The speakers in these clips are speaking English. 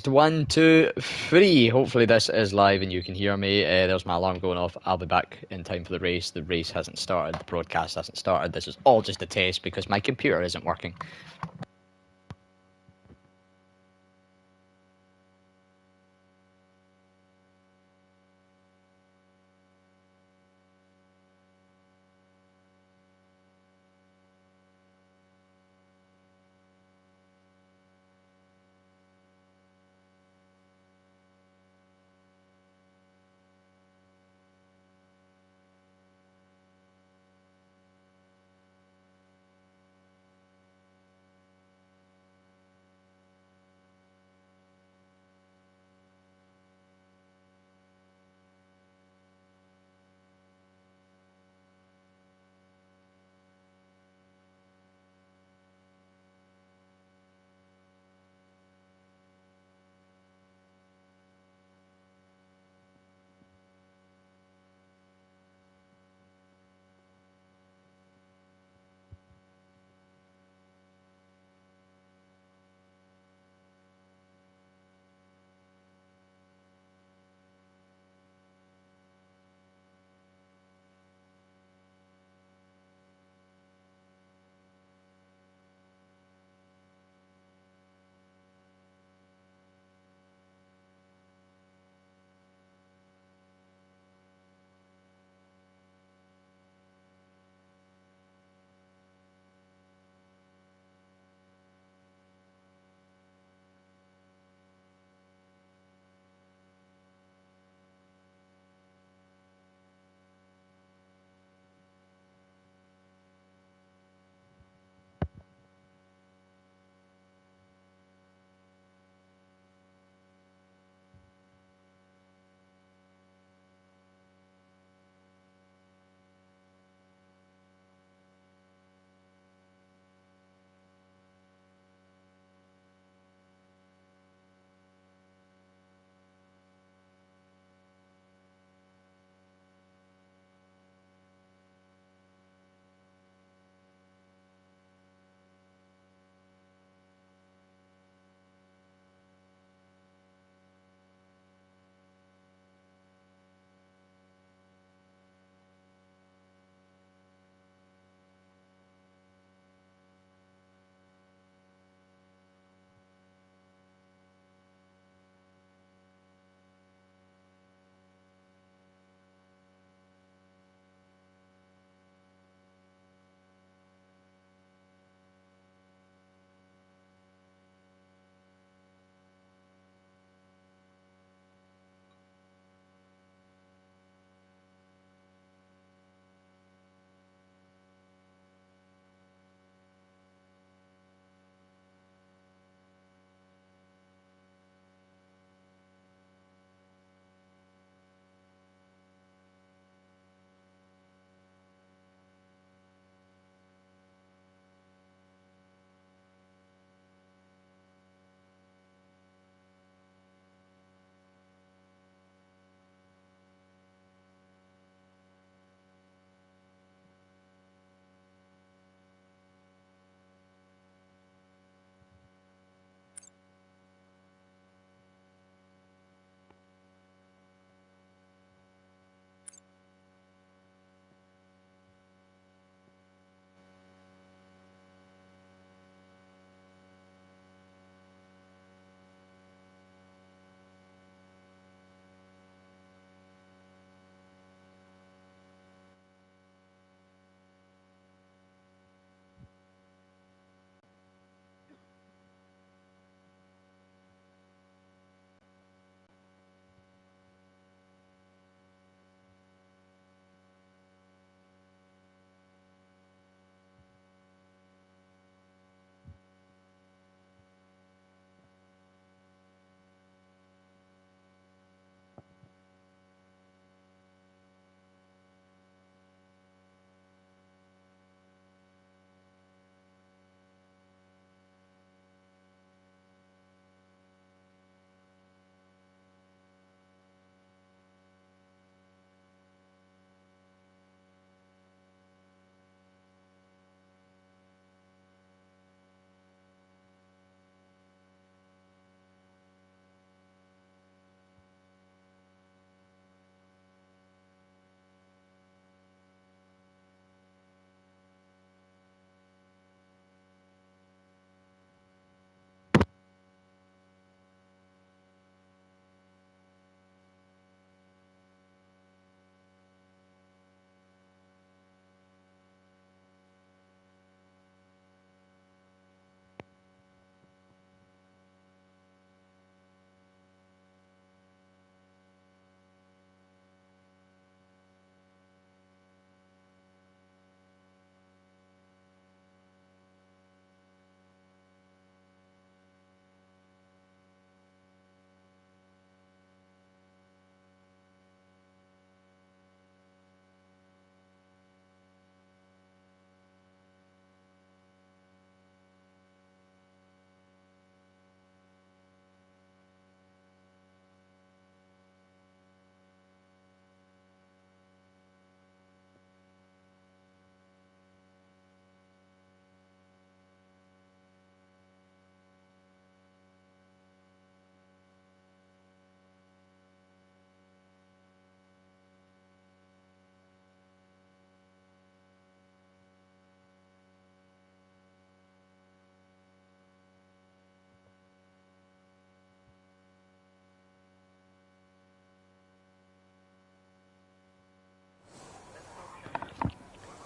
Test one, two, three. Hopefully this is live and you can hear me. There's my alarm going off. I'll be back in time for the race. The race hasn't started. The broadcast hasn't started. This is all just a test because my computer isn't working.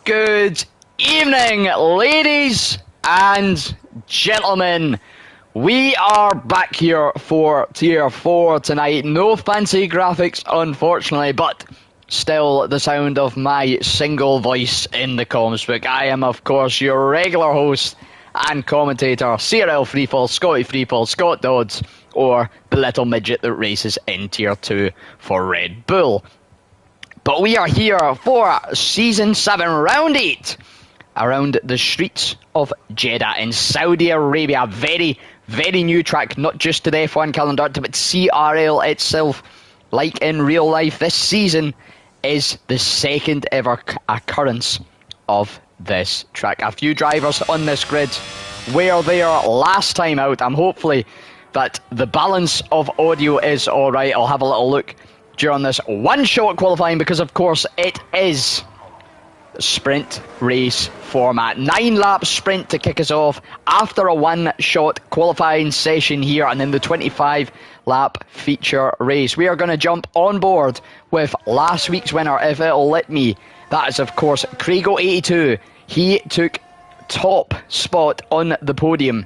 Good evening, ladies and gentlemen. We are back here for Tier 4 tonight. No fancy graphics, unfortunately, but still the sound of my single voice in the comms book. I am, of course, your regular host and commentator, CRL Freefall, Scotty Freefall, Scott Dodds, or the little midget that races in Tier 2 for Red Bull. But we are here for Season 7, Round 8, around the streets of Jeddah in Saudi Arabia. Very, very new track, not just to the F1 calendar, but CRL itself. Like in real life, this season is the second ever occurrence of this track. A few drivers on this grid were there last time out. I'm hopefully that the balance of audio is alright. I'll have a little look during this one-shot qualifying because, of course, it is sprint race format. 9-lap sprint to kick us off after a one-shot qualifying session here, and then the 25-lap feature race. We are going to jump on board with last week's winner, if it'll let me. That is, of course, Craigo82. He took top spot on the podium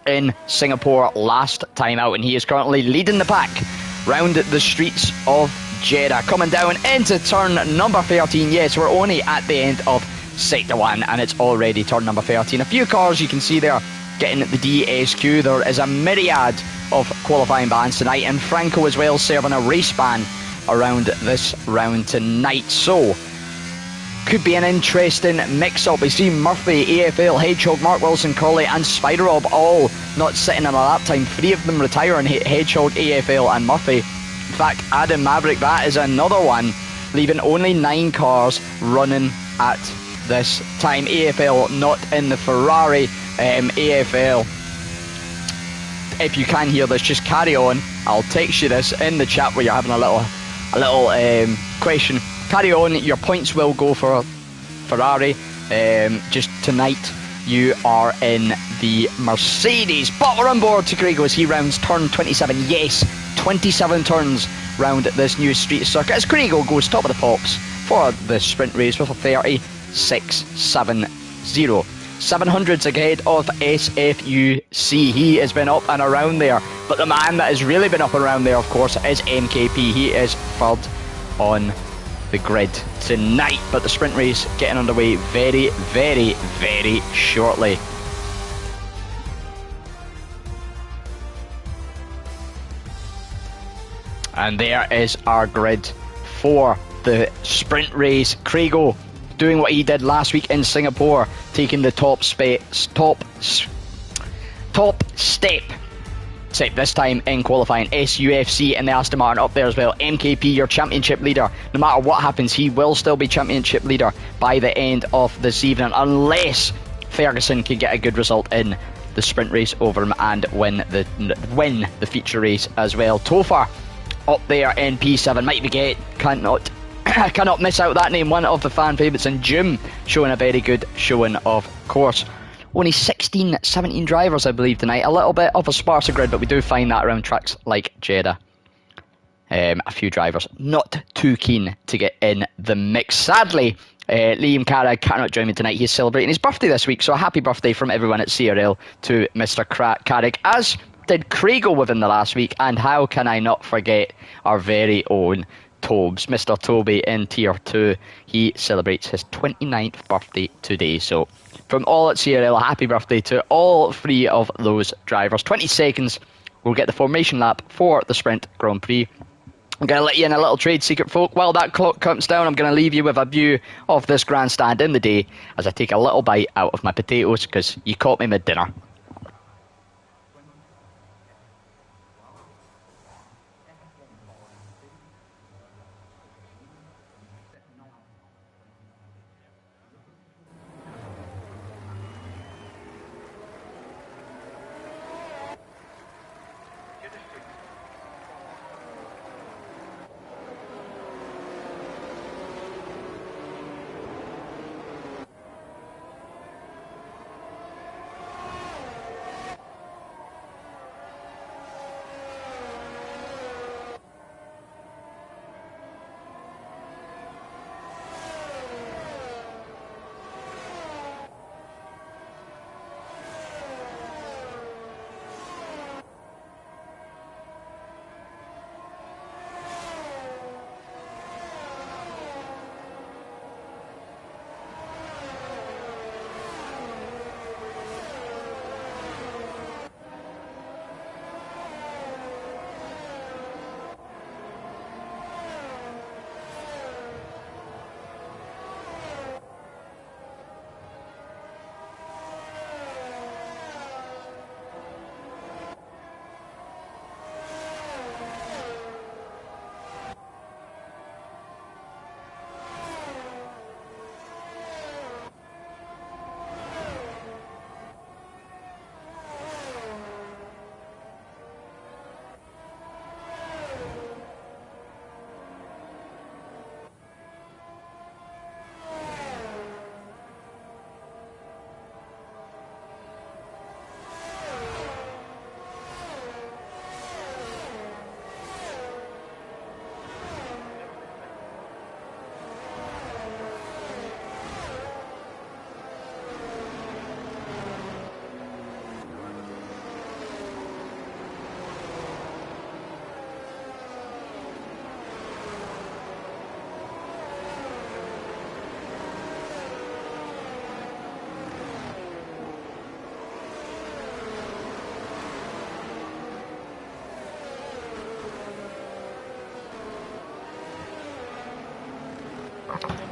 in Singapore last time out, and he is currently leading the pack round the streets of Jeddah. Coming down into turn number 13. Yes, we're only at the end of Sector 1 and it's already turn number 13. A few cars you can see there getting the DSQ. There is a myriad of qualifying bans tonight, and Franco as well serving a race ban around this round tonight. So, could be an interesting mix-up. We see Murphy, AFL, Hedgehog, Mark Wilson, Curley and Spider-Rob all not sitting in a lap time. 3 of them retiring, Hedgehog, AFL and Murphy. In fact, Adam Maverick, that is another one, leaving only 9 cars running at this time. AFL not in the Ferrari. AFL, if you can hear this, just carry on. I'll text you this in the chat where you're having a little question. Carry on, your points will go for Ferrari. Just tonight you are in the Mercedes. But we're on board to Craigo as he rounds turn 27. Yes, 27 turns round this new street circuit as Craigo goes top of the pops for the sprint race with a 36.70. 700s ahead of SFUC. He has been up and around there, but the man that has really been up and around there, of course, is MKP. He is third on the grid tonight, but the sprint race getting underway very, very, very shortly. And there is our grid for the sprint race. Craigo doing what he did last week in Singapore, taking the top step this time in qualifying. SUFC and the Aston Martin up there as well. MKP, your championship leader. No matter what happens, he will still be championship leader by the end of this evening, unless Ferguson can get a good result in the sprint race over him and win the feature race as well. Topher up there in P7. Mike Vigette cannot miss out that name, one of the fan favourites, and Jim showing a very good showing, of course. Only 16, 17 drivers, I believe, tonight. A little bit of a sparser grid, but we do find that around tracks like Jeddah. A few drivers not too keen to get in the mix. Sadly, Liam Carragh cannot join me tonight. He's celebrating his birthday this week, so a happy birthday from everyone at CRL to Mr. Carragh, as did Craigo within the last week, and how can I not forget our very own Tobes, Mr. Toby in Tier 2. He celebrates his 29th birthday today, so from all at CRL, a happy birthday to all 3 of those drivers. 20 seconds, we'll get the formation lap for the Sprint Grand Prix. I'm going to let you in a little trade secret, folk. While that clock counts down, I'm going to leave you with a view of this grandstand in the day as I take a little bite out of my potatoes, because you caught me mid-dinner.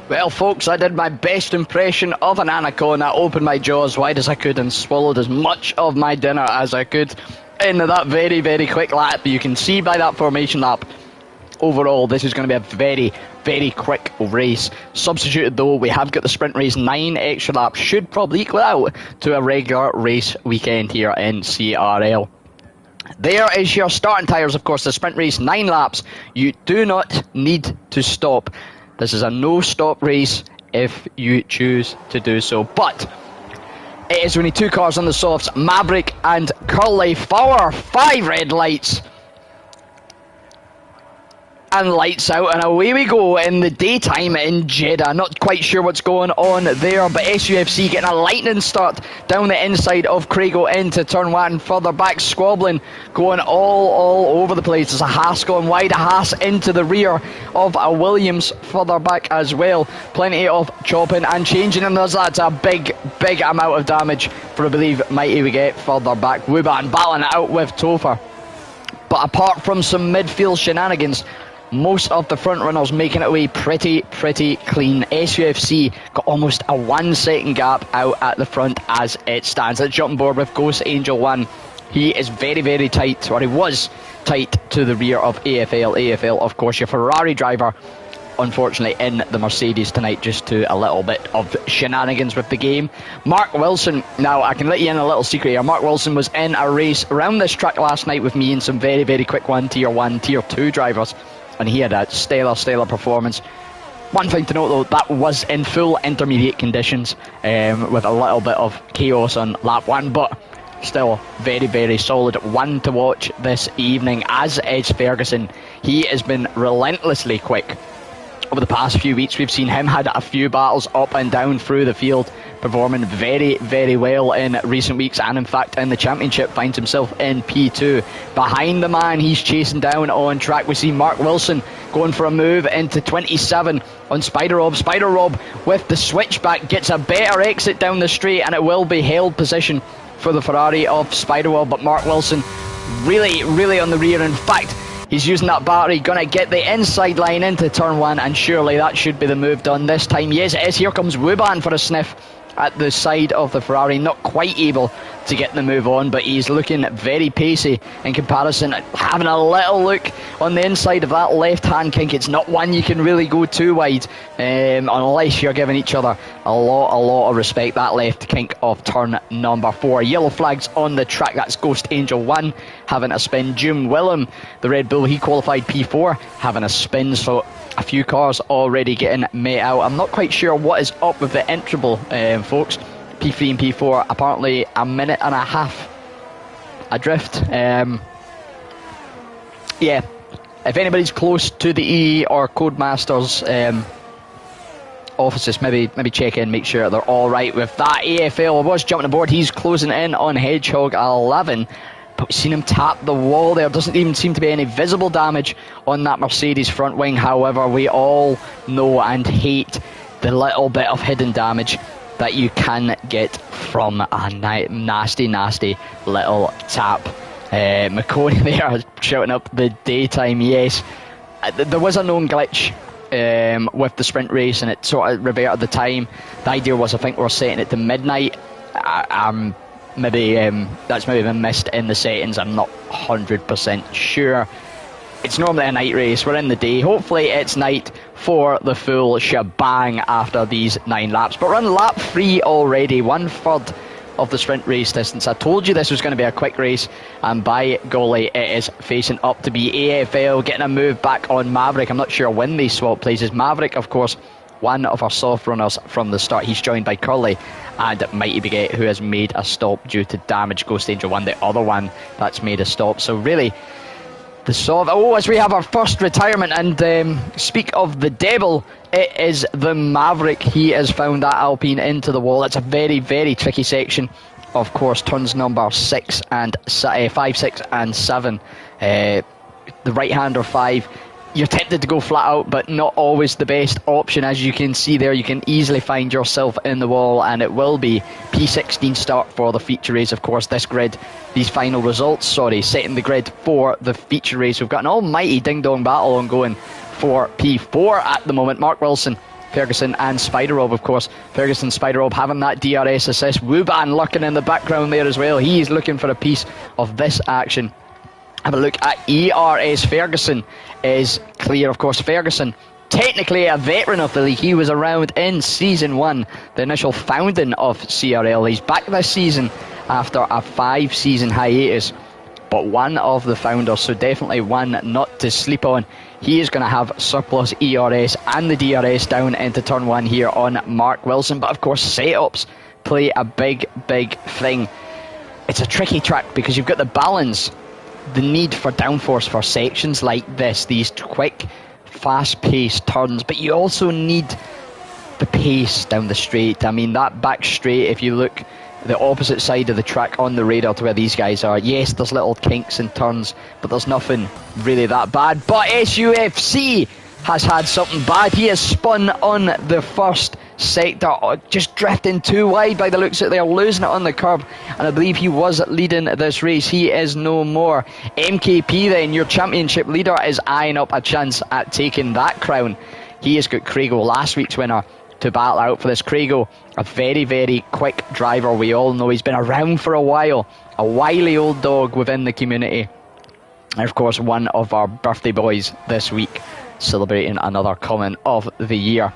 Well, folks, I did my best impression of an anaconda. I opened my jaw as wide as I could and swallowed as much of my dinner as I could in that very, very quick lap. You can see by that formation lap, overall, this is going to be a very, very quick race. Substituted, though, we have got the sprint race. 9 extra laps should probably equal out to a regular race weekend here in CRL. There is your starting tyres, of course, the sprint race, 9 laps. You do not need to stop. This is a no-stop race if you choose to do so. But it is only 2 cars on the softs, Maverick and Curly, 5 red lights. And lights out, and away we go in the daytime in Jeddah. Not quite sure what's going on there, but SUFC getting a lightning start down the inside of Craigo into turn 1, further back squabbling, going all over the place. There's a Haas going wide, a Haas into the rear of a Williams further back as well. Plenty of chopping and changing, and that's a big amount of damage for, I believe, Mighty we get further back. Wuban battling it out with Topher. But apart from some midfield shenanigans, most of the front runners making it away pretty clean. SUFC got almost a 1 second gap out at the front as it stands. Let's jump on board with Ghost Angel 1. He is very tight, or he was tight to the rear of AFL. AFL, of course, your Ferrari driver, unfortunately in the Mercedes tonight, just to a little bit of shenanigans with the game. Mark Wilson, now I can let you in a little secret here. Mark Wilson was in a race around this track last night with me and some very quick tier 1, tier 2 drivers, and he had a stellar performance. One thing to note though, that was in full intermediate conditions, with a little bit of chaos on lap 1, but still very solid one to watch this evening, as is Ferguson. He has been relentlessly quick over the past few weeks. We've seen him had a few battles up and down through the field, performing very well in recent weeks, and in fact in the championship finds himself in P2. Behind the man he's chasing down on track, we see Mark Wilson going for a move into 27 on Spider Rob. Spider Rob with the switchback gets a better exit down the straight, and it will be held position for the Ferrari of Spider Rob, but Mark Wilson really on the rear. In fact, he's using that battery, gonna get the inside line into turn 1, and surely that should be the move done this time. Yes, it is. Here comes Wuban for a sniff at the side of the Ferrari, not quite able to get the move on, but he's looking very pacey in comparison. Having a little look on the inside of that left hand kink, it's not one you can really go too wide, unless you're giving each other a lot of respect. That left kink of turn number 4. Yellow flags on the track. That's Ghost Angel 1 having a spin. Jim Willem, the Red Bull, he qualified P4, having a spin. So a few cars already getting met out. I'm not quite sure what is up with the interval, folks. P3 and P4 apparently a minute and a half adrift. Yeah, if anybody's close to the EE or Codemasters offices, maybe check in, make sure they're all right with that. AFL was jumping aboard. He's closing in on Hedgehog 11. But we've seen him tap the wall there. Doesn't even seem to be any visible damage on that Mercedes front wing. However, we all know and hate the little bit of hidden damage that you can get from a nasty little tap. McConey there shouting up the daytime. Yes, there was a known glitch with the sprint race, and it sort of reverted the time. The idea was, I think we're setting it to midnight. Maybe that's maybe been missed in the settings. I'm not 100% sure. It's normally a night race. We're in the day. Hopefully it's night for the full shebang after these 9 laps. But we're on lap 3 already, 1/3 of the sprint race distance. I told you this was going to be a quick race, and by golly, it is facing up to be. AFL getting a move back on Maverick. I'm not sure when they swap places. Maverick, of course, one of our soft runners from the start. He's joined by Curly and Mighty Baguette, who has made a stop due to damage. Ghost Angel 1, the other one that's made a stop. So really, the soft... Oh, as we have our first retirement, and speak of the devil, it is the Maverick. He has found that Alpine into the wall. It's a very tricky section. Of course, turns number 5, 6 and 7. The right-hander 5. You're tempted to go flat out, but not always the best option. As you can see there, you can easily find yourself in the wall, and it will be P16 start for the feature race. Of course, this grid, these final results, setting the grid for the feature race. We've got an almighty ding-dong battle ongoing for P4 at the moment. Mark Wilson Ferguson and Spider-Rob, of course. Ferguson, Spider-Rob having that DRS assist. Wuban lurking in the background there as well. He's looking for a piece of this action. Have a look at ERS. Ferguson is clear, of course. Ferguson, technically a veteran of the league. He was around in Season 1, the initial founding of CRL. He's back this season after a 5-season hiatus, but one of the founders, so definitely one not to sleep on. He is going to have surplus ERS and the DRS down into turn 1 here on Mark Wilson. But of course, setups play a big thing. It's a tricky track because you've got the balance, the need for downforce for sections like this, these quick, fast-paced turns, but you also need the pace down the straight. I mean, that back straight, if you look the opposite side of the track on the radar to where these guys are, yes, there's little kinks and turns, but there's nothing really that bad. But SUFC has had something bad. He has spun on the first sector, just drifting too wide by the looks of it. They're losing it on the curb, and I believe he was leading this race. He is no more. MKP then, your championship leader, is eyeing up a chance at taking that crown. He has got Craigo, last week's winner, to battle out for this. Craigo, a very quick driver. We all know he's been around for a while, a wily old dog within the community, and of course one of our birthday boys this week, celebrating another comment of the year.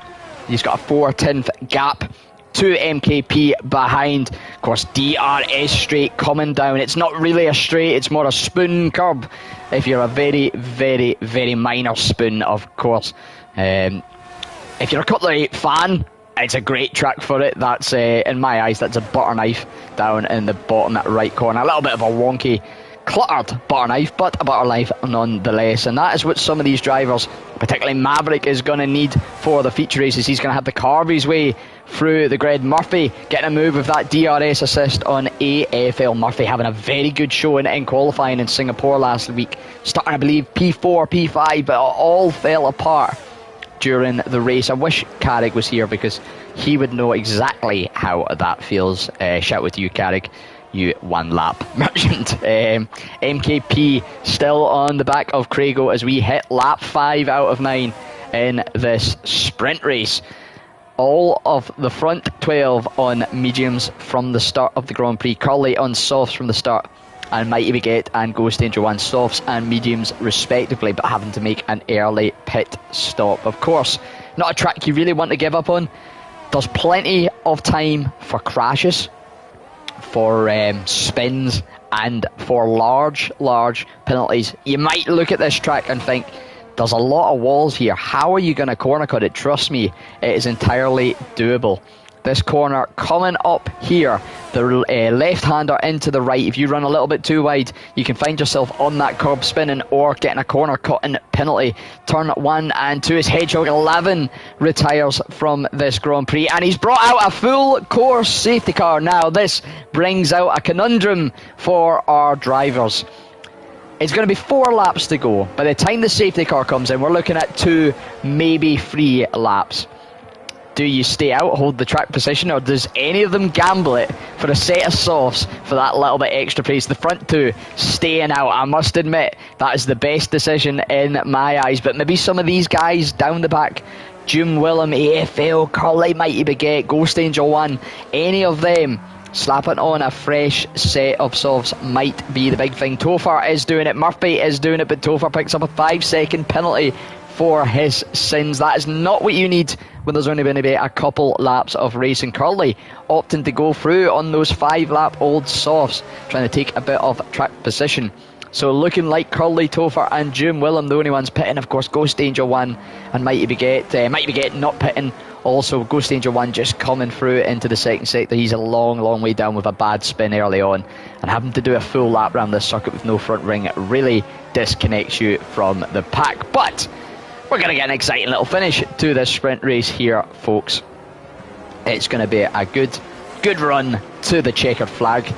He's got a 4/10th gap to MKP behind. Of course, DRS straight coming down. It's not really a straight, it's more a spoon curb if you're a very minor spoon, of course. If you're a Cutlery fan, it's a great track for it. That's, in my eyes, that's a butter knife down in the bottom right corner. A little bit of a wonky, cluttered butter knife, but a butter knife nonetheless. And that is what some of these drivers, particularly Maverick, is going to need for the feature races. He's going to have to carve his way through the grid. Murphy getting a move with that DRS assist on AFL. Murphy having a very good showing in qualifying in Singapore last week. Starting, I believe, P4, P5, but it all fell apart during the race. I wish Carrick was here because he would know exactly how that feels. Shout with you, Carrick, you one lap merchant. MKP still on the back of Craigo as we hit lap 5 out of 9 in this sprint race. All of the front 12 on mediums from the start of the Grand Prix. Curley on softs from the start, and Mighty Baguette and Ghost Danger 1 softs and mediums respectively, but having to make an early pit stop. Of course, not a track you really want to give up on. There's plenty of time for crashes, for spins, and for large penalties. You might look at this track and think, there's a lot of walls here. How are you going to corner cut it? Trust me, it is entirely doable. This corner coming up here, the left-hander into the right. If you run a little bit too wide, you can find yourself on that curb spinning or getting a corner cutting penalty. Turn 1 and 2 is Hedgehog 11 retires from this Grand Prix, and he's brought out a full course safety car. Now this brings out a conundrum for our drivers. It's going to be 4 laps to go. By the time the safety car comes in, we're looking at 2, maybe 3 laps. Do you stay out, hold the track position, or does any of them gamble it for a set of softs for that little bit extra pace? The front 2 staying out. I must admit, that is the best decision in my eyes. But maybe some of these guys down the back, Jim Willem, AFL, Curly, Mighty Baguette, Ghost Angel 1, any of them slapping on a fresh set of softs might be the big thing. Topher is doing it, Murphy is doing it, but Topher picks up a 5-second penalty for his sins. That is not what you need when there's only going to be a couple laps of racing. Curly opting to go through on those 5-lap old softs, trying to take a bit of track position. So looking like Curly, Topher and Jim Willem, the only ones pitting. Of course, Ghost Danger 1 and Mighty Baguette. Mighty Baguette not pitting. Also, Ghost Danger 1 just coming through into the second sector. He's a long way down with a bad spin early on, and having to do a full lap around this circuit with no front ring really disconnects you from the pack. But we're going to get an exciting little finish to this sprint race here, folks. It's going to be a good run to the checkered flag.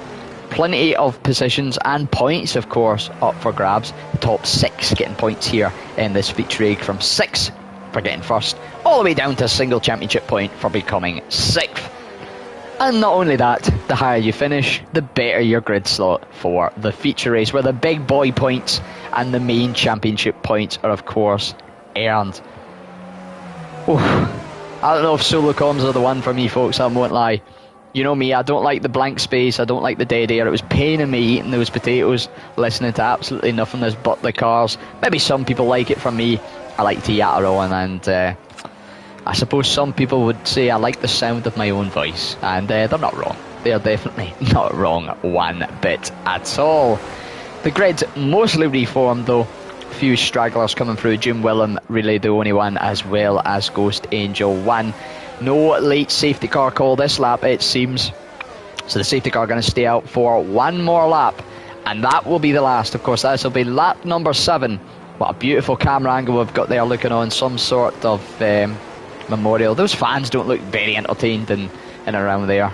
Plenty of positions and points, of course, up for grabs. The top 6 getting points here in this feature rig, from 6 for getting first, all the way down to a single championship point for becoming 6th. And not only that, the higher you finish, the better your grid slot for the feature race, where the big boy points and the main championship points are, of course, earned. Oof. I don't know if solo comms are the one for me, folks, I won't lie. You know me, I don't like the blank space, I don't like the dead air. It was paining me eating those potatoes, listening to absolutely nothingness but the cars. Maybe some people like it. For me, I like to yatter on, and I suppose some people would say I like the sound of my own voice, and they're not wrong. They're definitely not wrong one bit at all. The grid's mostly reformed though. A few stragglers coming through. Jim Willem really the only one, as well as Ghost Angel 1. No late safety car call this lap, it seems. So the safety car going to stay out for one more lap, and that will be the last. Of course, this will be lap number 7. What a beautiful camera angle we've got there, looking on some sort of memorial. Those fans don't look very entertained in around there.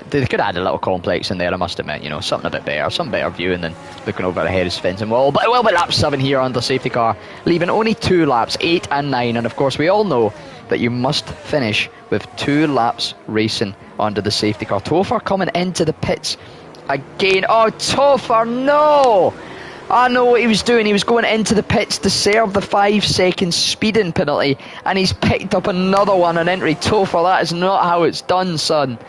They could add a little complex in there, I must admit. You know, something a bit better, some better viewing than looking over the Harris fencing wall. But it will be lap 7 here on the safety car, leaving only 2 laps, 8 and 9. And of course, we all know that you must finish with 2 laps racing under the safety car. Topher coming into the pits again. Oh, Topher, no! I know what he was doing. He was going into the pits to serve the 5-second speeding penalty, and he's picked up another one on entry. Topher, that is not how it's done, son.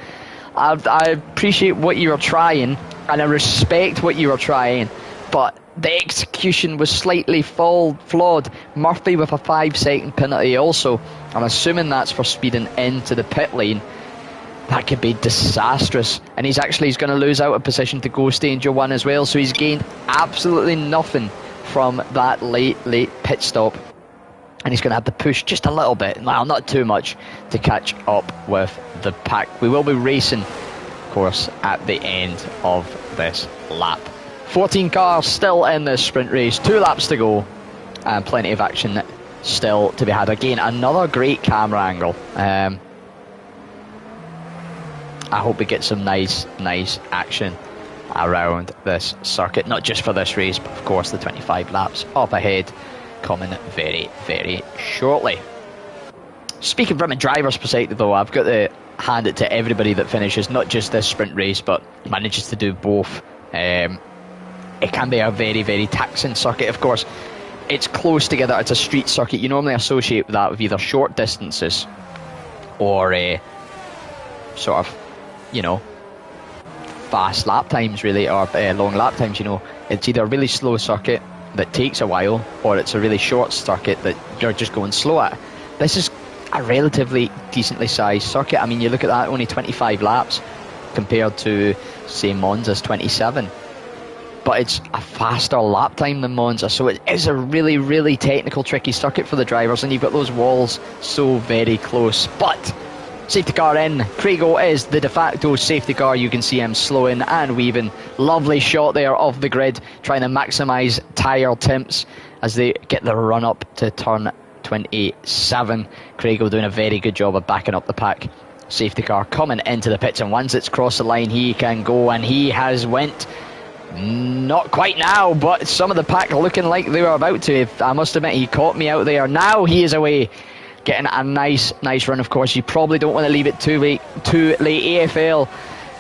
I appreciate what you were trying, and I respect what you were trying, but the execution was slightly flawed. Murphy with a 5-second penalty also. I'm assuming that's for speeding into the pit lane. That could be disastrous, and he's going to lose out a position to Ghost Angel 1 as well, so he's gained absolutely nothing from that late pit stop, and he's going to have to push just a little bit, well, not too much, to catch up with the pack. We will be racing, of course, at the end of this lap. 14 cars still in this sprint race, 2 laps to go, and plenty of action still to be had. Again, another great camera angle. I hope we get some nice action around this circuit, not just for this race, but of course the 25 laps up ahead coming very, very shortly. Speaking from a driver's perspective though, I've got to hand it to everybody that finishes not just this sprint race but manages to do both. It can be a very, very taxing circuit. Of course, it's close together, it's a street circuit. You normally associate that with either short distances or sort of, you know, fast lap times really, or long lap times. You know, it's either a really slow circuit that takes a while, or it's a really short circuit that you're just going slow at. This is a relatively decently sized circuit. I mean, you look at that, only 25 laps compared to, say, Monza's 27. But it's a faster lap time than Monza, so it is a really, really technical, tricky circuit for the drivers, and you've got those walls so very close. But safety car in. Craigo is the de facto safety car. You can see him slowing and weaving. Lovely shot there of the grid, trying to maximise tyre temps as they get the run up to turn 27. Craigo doing a very good job of backing up the pack. Safety car coming into the pits, and once it's crossed the line, he can go, and he has went. Not quite now, but some of the pack looking like they were about to. I must admit, he caught me out there. Now he is away, getting a nice run. Of course, you probably don't want to leave it too late. AFL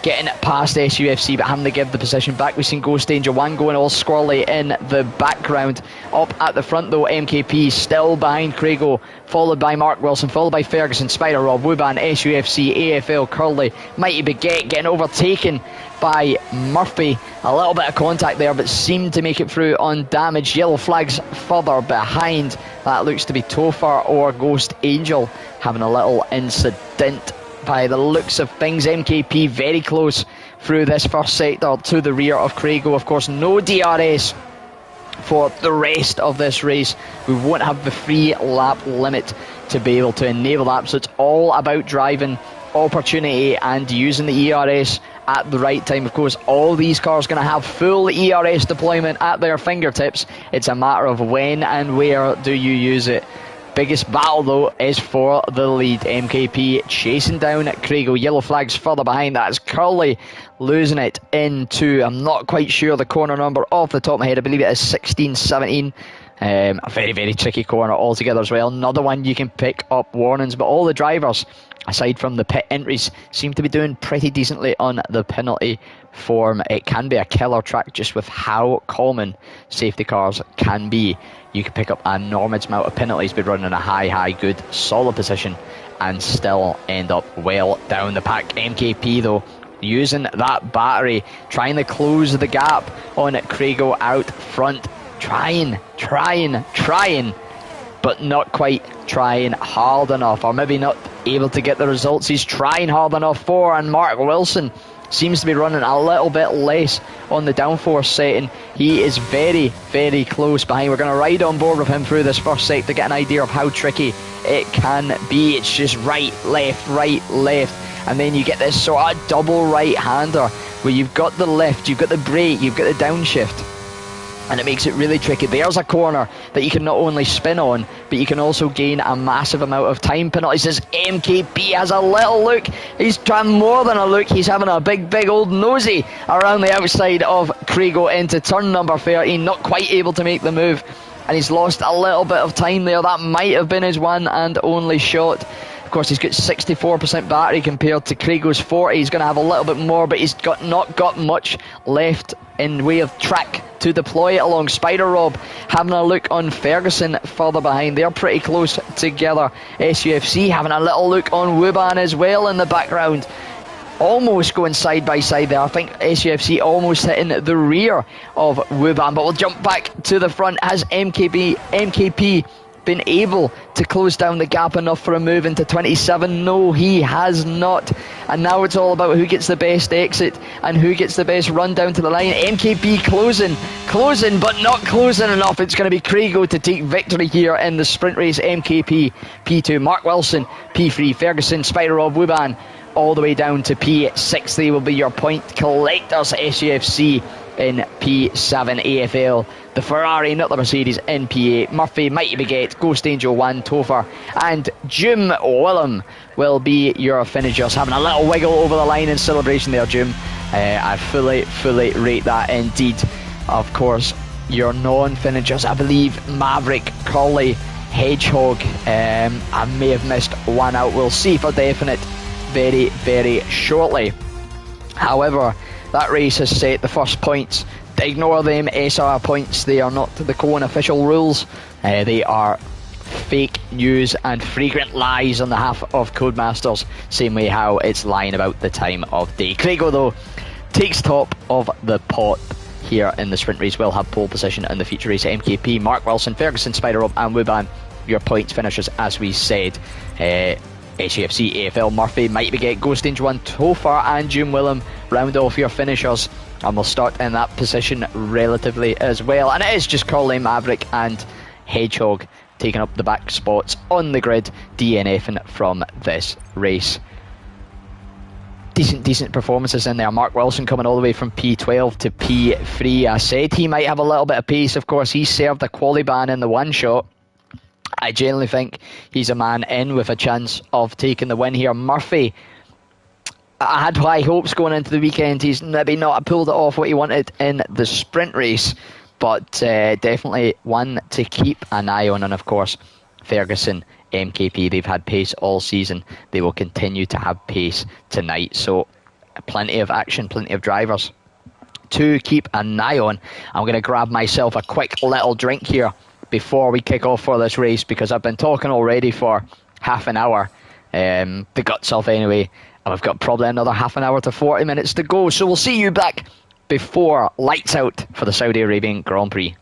getting past SUFC, but having to give the position back. We've seen Ghost Angel 1 going all squirrely in the background. Up at the front though, MKP still behind Craigo, followed by Mark Wilson, followed by Ferguson, Spider Rob, Wuban, SUFC, AFL, Curly, Mighty Baguette getting overtaken by Murphy. A little bit of contact there, but seemed to make it through undamaged. Yellow flags further behind. That looks to be Topher or Ghost Angel having a little incident by the looks of things. MKP very close through this first sector to the rear of Craigo. Of course, no DRS for the rest of this race. We won't have the 3 lap limit to be able to enable that, so it's all about driving opportunity and using the ERS at the right time. Of course, all these cars going to have full ERS deployment at their fingertips. It's a matter of when and where do you use it. Biggest battle though is for the lead. MKP chasing down Craigo. Yellow flags further behind. That's Curly losing it into, I'm not quite sure the corner number off the top of my head, I believe it is 16, 17. A very, very tricky corner altogether as well. Another one you can pick up warnings, but all the drivers, aside from the pit entries, seem to be doing pretty decently on the penalty form. It can be a killer track just with how common safety cars can be. You can pick up an enormous amount of penalties, be running a high, good, solid position, and still end up well down the pack. MKP though, using that battery, trying to close the gap on Craigo out front. Trying, but not quite trying hard enough, or maybe not able to get the results he's trying hard enough for. And Mark Wilson seems to be running a little bit less on the downforce setting. He is very, very close behind. We're going to ride on board with him through this first set to get an idea of how tricky it can be. It's just right, left, and then you get this sort of double right-hander where you've got the lift, you've got the brake, you've got the downshift, and it makes it really tricky. There's a corner that you can not only spin on, but you can also gain a massive amount of time penalties. As MKP has a little look, he's trying more than a look, he's having a big old nosy around the outside of Craigo into turn number 13, not quite able to make the move, and he's lost a little bit of time there. That might have been his one and only shot. Of course, he's got 64% battery compared to Craigo's 40. He's going to have a little bit more, but he's not got much left in way of track to deploy it along. Spider Rob having a look on Ferguson further behind. They're pretty close together. SUFC having a little look on Wuban as well in the background. Almost going side by side there. I think SUFC almost hitting the rear of Wuban, but we'll jump back to the front. Has MKP been able to close down the gap enough for a move into 27? No, he has not. And now it's all about who gets the best exit and who gets the best run down to the line. MKP closing, but not closing enough. It's going to be Craigo to take victory here in the sprint race. MKP P2, Mark Wilson P3, Ferguson, Spider Rob, Wuban all the way down to P6. They will be your point collectors. SUFC in P7, AFL the Ferrari, not the Mercedes, in P8. Murphy, Mighty Baguette, Ghost Angel 1, Topher, and Jim Willem will be your finishers. Having a little wiggle over the line in celebration there, Jim. I fully rate that indeed. Of course, your non-finishers, I believe Maverick, Curly, Hedgehog, I may have missed one out. We'll see for definite very shortly. However, that race has set the first points. Ignore them SR points. They are not the Cohen official rules. They are fake news and fragrant lies on the half of Codemasters, same way how it's lying about the time of day. Craigo though takes top of the pot here in the sprint race. Will have pole position in the feature race. MKP, Mark Wilson, Ferguson, Spider Rob and Wuban your points finishers, as we said. SUFC, AFL, Murphy, Might Baguette, Ghost Angel 1, Topher and Jim Willem round off your finishers, and we'll start in that position relatively as well. And it is just Curly, Maverick and Hedgehog taking up the back spots on the grid, DNFing from this race. Decent performances in there. Mark Wilson coming all the way from P12 to P3. I said he might have a little bit of pace. Of course, he served a quali ban in the one shot. I generally think he's a man in with a chance of taking the win here. Murphy, I had high hopes going into the weekend. He's maybe not pulled it off what he wanted in the sprint race, but definitely one to keep an eye on. And of course, Ferguson, MKP, they've had pace all season. They will continue to have pace tonight. So plenty of action, plenty of drivers to keep an eye on. I'm going to grab myself a quick little drink here before we kick off for this race, because I've been talking already for half an hour, the guts off anyway, and we've got probably another half an hour to 40 minutes to go, so we'll see you back before lights out for the Saudi Arabian Grand Prix.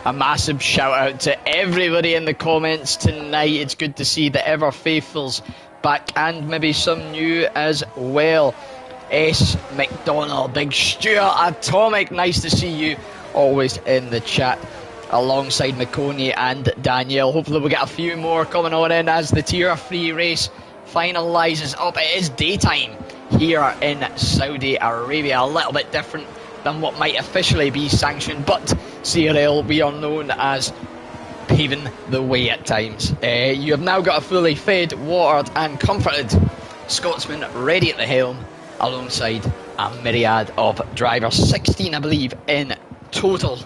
A massive shout out to everybody in the comments tonight. It's good to see the ever faithfuls back and maybe some new as well. S. McDonald, Big Stuart Atomic, nice to see you always in the chat alongside McConey and Danielle. Hopefully we'll get a few more coming on in as the Tier 3 race finalises up. It is daytime here in Saudi Arabia, a little bit different than what might officially be sanctioned, but CRL, we are known as paving the way at times. You have now got a fully fed, watered and comforted Scotsman ready at the helm alongside a myriad of drivers, 16 I believe in total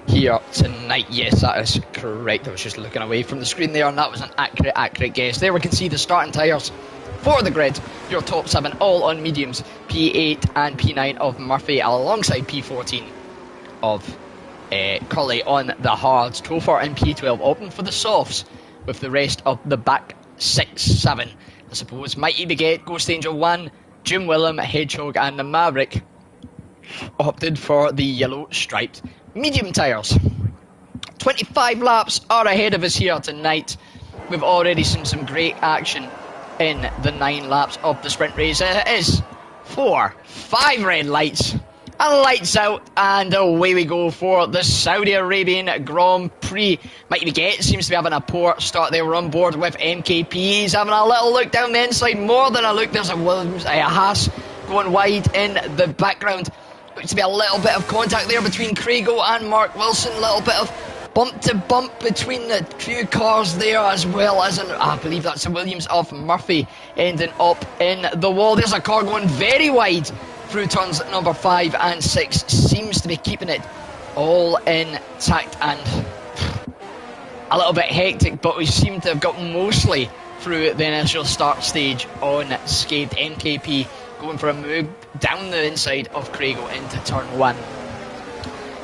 here tonight. Yes, that is correct. I was just looking away from the screen there and that was an accurate guess. There we can see the starting tyres for the grid. Your top 7 all on mediums, P8 and P9 of Murphy alongside P14 of Cully on the hards. Topher and P12 open for the softs with the rest of the back 6-7. I suppose Mighty Baguette, Ghost Angel 1, Jim Willem, Hedgehog and the Maverick opted for the yellow striped medium tyres. 25 laps are ahead of us here tonight. We've already seen some great action in the 9 laps of the sprint race. It is 4, 5 red lights and lights out, and away we go for the Saudi Arabian Grand Prix. Mighty Baguette seems to be having a poor start there. We're on board with MKP. He's having a little look down the inside, more than a look. There's a Williams, a Haas going wide in the background. Looks to be a little bit of contact there between Craigo and Mark Wilson. A little bit of bump to bump between the few cars there, as well as I believe that's a Williams of Murphy ending up in the wall. There's a car going very wide through turns number 5 and 6. Seems to be keeping it all intact and a little bit hectic, but we seem to have got mostly through the initial start stage unscathed. MKP going for a move down the inside of Craigo into turn 1.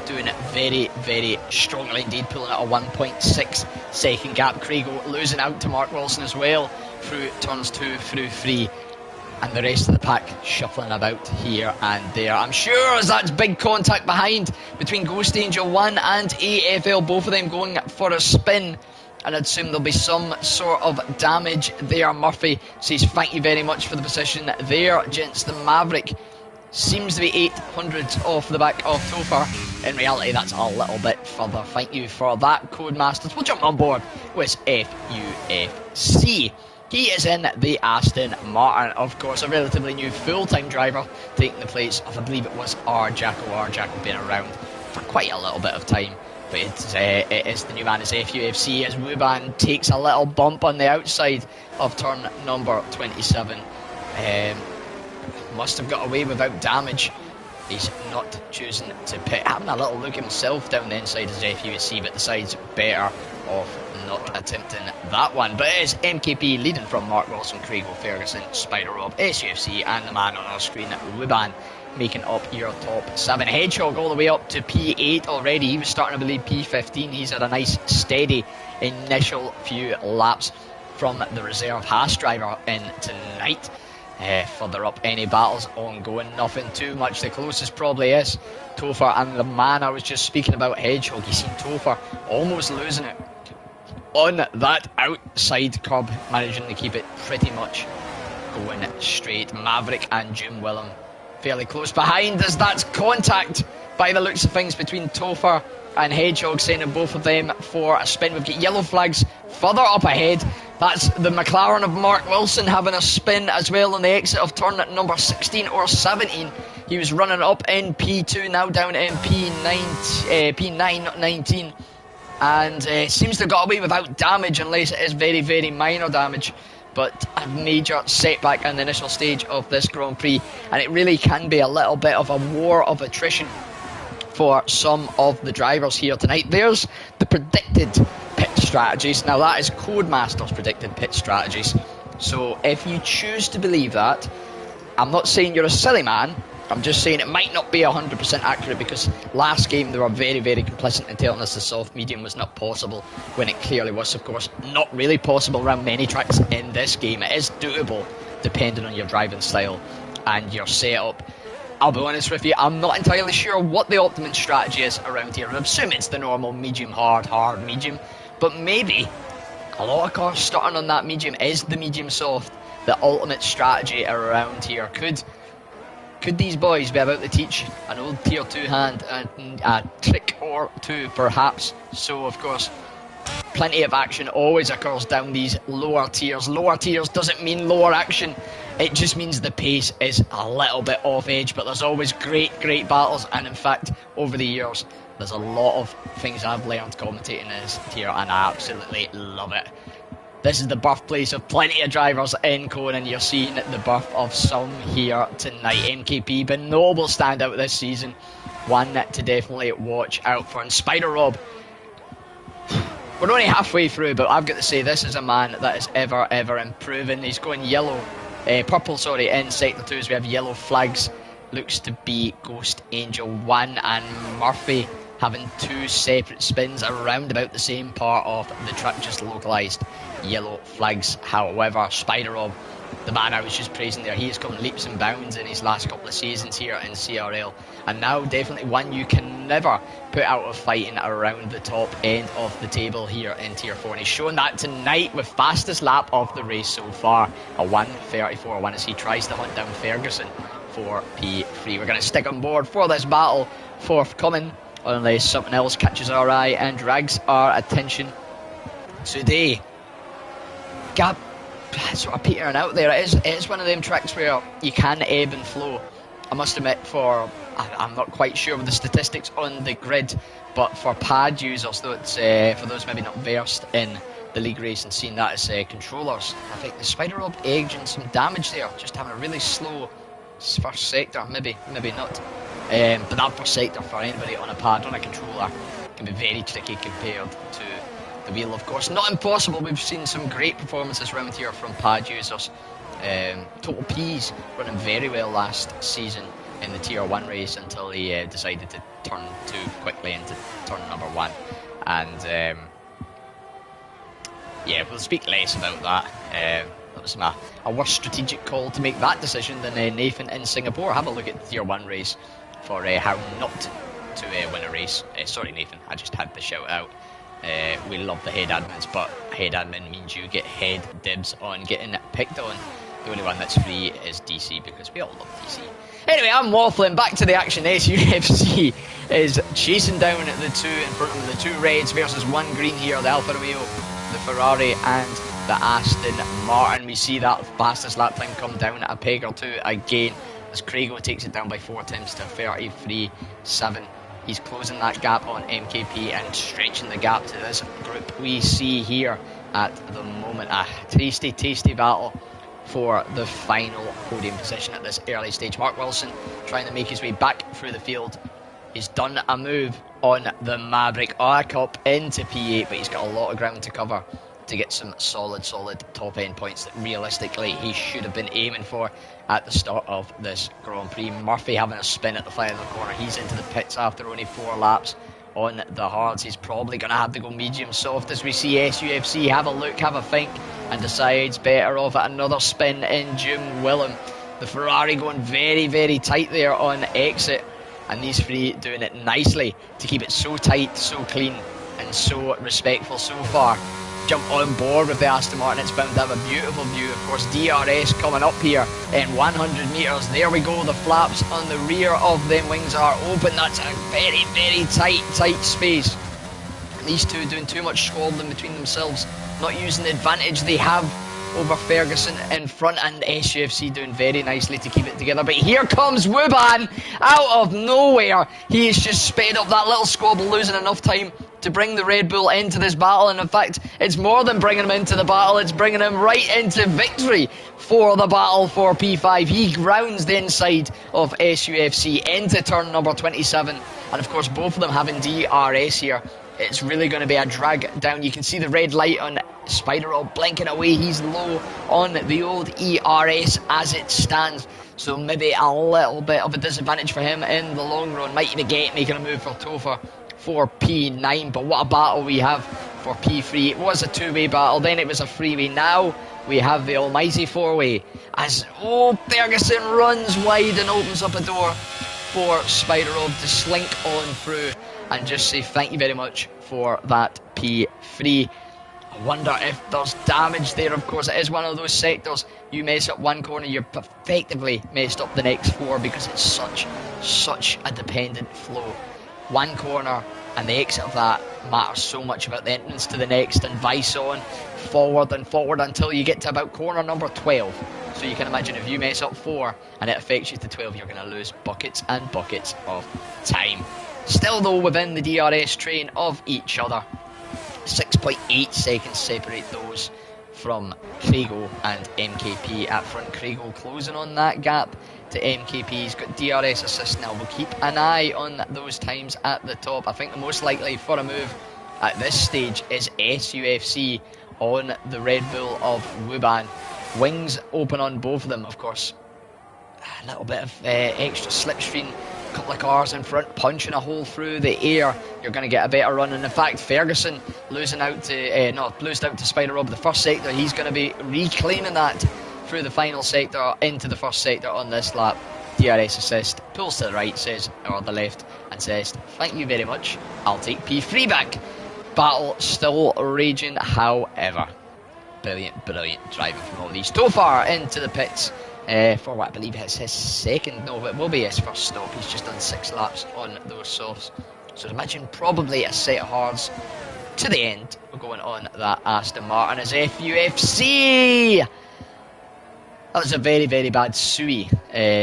Doing it very, very strongly indeed, pulling out a 1.6 second gap. Craigo losing out to Mark Wilson as well through turns 2 through 3. And the rest of the pack shuffling about here and there. I'm sure as that's big contact behind between Ghost Angel 1 and AFL, both of them going for a spin. And I'd assume there'll be some sort of damage there. Murphy says thank you very much for the position there, gents. The Maverick seems to be 800 off the back of Topher. In reality, that's a little bit further. Thank you for that, Codemasters. We'll jump on board with FUFC. He is in the Aston Martin, of course, a relatively new full-time driver, taking the place of, I believe it was Jacko. Jacko been around for quite a little bit of time. But it is the new man, is FUFC, as Wuban takes a little bump on the outside of turn number 27. Must have got away without damage. He's not choosing to pit. Having a little look himself down the inside as FUFC, but decides better off not attempting that one. But it is MKP leading from Mark Wilson, Craigo, Ferguson, Spider Rob, SUFC, and the man on our screen, Wuban, making up your top 7. Hedgehog all the way up to P8 already. He was starting to believe P15. He's had a nice steady initial few laps from the reserve Haas driver in tonight. Further up, any battles ongoing, nothing too much. The closest probably is Topher and the man I was just speaking about, Hedgehog. You see Topher almost losing it on that outside curb, managing to keep it pretty much going straight. Maverick and Jim Willem fairly close behind, as that's contact by the looks of things between Topher and Hedgehog, sending both of them for a spin. We've got yellow flags further up ahead. That's the McLaren of Mark Wilson having a spin as well on the exit of turn number 16 or 17. He was running up in P2, now down in P9, not 19. And seems to have got away without damage, unless it is very, very minor damage. But a major setback in the initial stage of this Grand Prix. And it really can be a little bit of a war of attrition for some of the drivers here tonight. There's the predicted pit strategies. Now that is Codemasters' predicted pit strategies. So if you choose to believe that, I'm not saying you're a silly man. I'm just saying it might not be 100% accurate, because last game they were very, very complicit in telling us the soft medium was not possible, when it clearly was, of course, not really possible around many tracks in this game. It is doable depending on your driving style and your setup. I'll be honest with you, I'm not entirely sure what the optimum strategy is around here. I assume it's the normal medium, hard, medium. But maybe a lot of cars starting on that medium is the medium soft. The ultimate strategy around here. Could these boys be about to teach an old tier 2 hand a trick or two, perhaps? So, of course, plenty of action always occurs down these lower tiers. Lower tiers doesn't mean lower action. It just means the pace is a little bit off edge, but there's always great battles. And in fact, over the years, there's a lot of things I've learned commentating in this tier, and I absolutely love it. This is the birthplace of plenty of drivers in Conan. You're seeing the birth of some here tonight. MKP, been notable standout this season. One to definitely watch out for. And Spider Rob, we're only halfway through, but I've got to say this is a man that is ever improving. He's going purple, in Sector 2 as we have yellow flags. Looks to be Ghost Angel 1 and Murphy having 2 separate spins around about the same part of the track, just localised yellow flags. However, Spider Rob, the man I was just praising there, he has come leaps and bounds in his last couple of seasons here in CRL, and now definitely one you can never put out of fighting around the top end of the table here in Tier 4, and he's shown that tonight with fastest lap of the race so far, a 1:34.1 as he tries to hunt down Ferguson for P3. We're going to stick on board for this battle forthcoming, unless something else catches our eye and drags our attention today. Gap sort of petering out there. It is one of them tracks where you can ebb and flow. I must admit, I'm not quite sure of the statistics on the grid, but for pad users, though, it's for those maybe not versed in the league race and seeing that as controllers, I think the Spider Rob edging some damage there, just having a really slow first sector, maybe not. But that first sector for anybody on a pad, on a controller, can be very tricky compared to the wheel, of course. Not impossible. We've seen some great performances around here from pad users. Total P's running very well last season in the Tier 1 race until he decided to turn too quickly into turn number 1. And yeah, we'll speak less about that. That was a worse strategic call to make that decision than Nathan in Singapore. Have a look at the Tier 1 race for how not to win a race. Sorry Nathan, I just had to shout out. We love the head admins, but head admin means you get head dibs on getting picked on. The only one that's free is DC, because we all love DC. Anyway, I'm waffling. Back to the action. SUFC is chasing down the 2 in front of them. The 2 reds versus 1 green here. The Alfa Romeo, the Ferrari and the Aston Martin. We see that fastest lap time come down a peg or 2 again, as Craigo takes it down by 4 tenths to 33.7. He's closing that gap on MKP and stretching the gap to this group we see here at the moment. A tasty battle for the final podium position at this early stage. Mark Wilson trying to make his way back through the field. He's done a move on the Maverick up into P8, but he's got a lot of ground to cover to get some solid top end points that realistically he should have been aiming for at the start of this Grand Prix. Murphy having a spin at the final corner. He's into the pits after only 4 laps on the hards. He's probably going to have to go medium soft as we see SUFC have a look, have a think, and decides better off at another spin in Jim Willem. The Ferrari going very tight there on exit, and these 3 doing it nicely to keep it so tight, so clean and so respectful so far. Jump on board with the Aston Martin. It's bound to have a beautiful view. Of course, DRS coming up here in 100 metres. There we go. The flaps on the rear of them wings are open. That's a very tight space. These 2 doing too much squabbling between themselves, not using the advantage they have over Ferguson in front, and SUFC doing very nicely to keep it together. But here comes Wuban out of nowhere. He has just sped up that little squabble, losing enough time to bring the Red Bull into this battle, and in fact it's more than bringing him into the battle, it's bringing him right into victory for the battle for P5. He grounds the inside of SUFC into turn number 27, and of course both of them having DRS here. It's really going to be a drag down. You can see the red light on Spider Rob blinking away. He's low on the old ERS as it stands, so maybe a little bit of a disadvantage for him in the long run. Might even get making a move for Topher for P9, but what a battle we have for P3. It was a 2-way battle, then it was a 3-way, now we have the almighty 4-way as Ferguson runs wide and opens up a door for Spider Rob to slink on through and just say thank you very much for that P3. I wonder if there's damage there. Of course, it is one of those sectors. You mess up one corner, you're effectively messed up the next 4 because it's such a dependent flow. One corner and the exit of that matters so much about the entrance to the next, and vice on, forward and forward until you get to about corner number 12. So you can imagine if you mess up 4 and it affects you to 12, you're going to lose buckets and buckets of time. Still though within the DRS train of each other. 6.8 seconds separate those from Krigo and MKP at front. Krigo closing on that gap to MKP. He's got DRS assist now. We'll keep an eye on those times at the top. I think the most likely for a move at this stage is SUFC on the Red Bull of Wuban. Wings open on both of them, of course. A little bit of extra slipstream. Couple of cars in front punching a hole through the air, you're going to get a better run. And in fact, Ferguson losing out to Spider Rob the first sector. He's going to be reclaiming that through the final sector into the first sector on this lap. DRS assist, pulls to the right, says, or the left, and says thank you very much, I'll take P3 back. Battle still raging, however. Brilliant driving from all these. Tofar into the pits for what I believe is his second, no, it will be his first stop. He's just done 6 laps on those softs. So imagine probably a set of hards to the end. We're going on that Aston Martin as FUFC. That was a very bad sui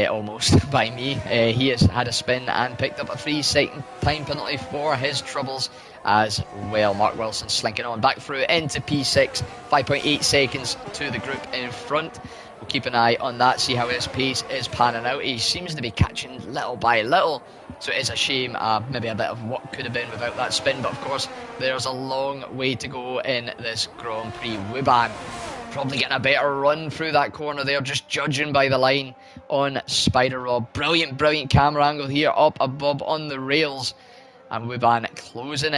almost by me. He has had a spin and picked up a 3-second time penalty for his troubles as well. Mark Wilson slinking on back through into P6, 5.8 seconds to the group in front. We'll keep an eye on that, see how his pace is panning out. He seems to be catching little by little, so it is a shame, maybe a bit of what could have been without that spin. But of course, there's a long way to go in this Grand Prix. Wuban probably getting a better run through that corner there, just judging by the line on Spider Rob. Brilliant camera angle here up above on the rails. And Wuban closing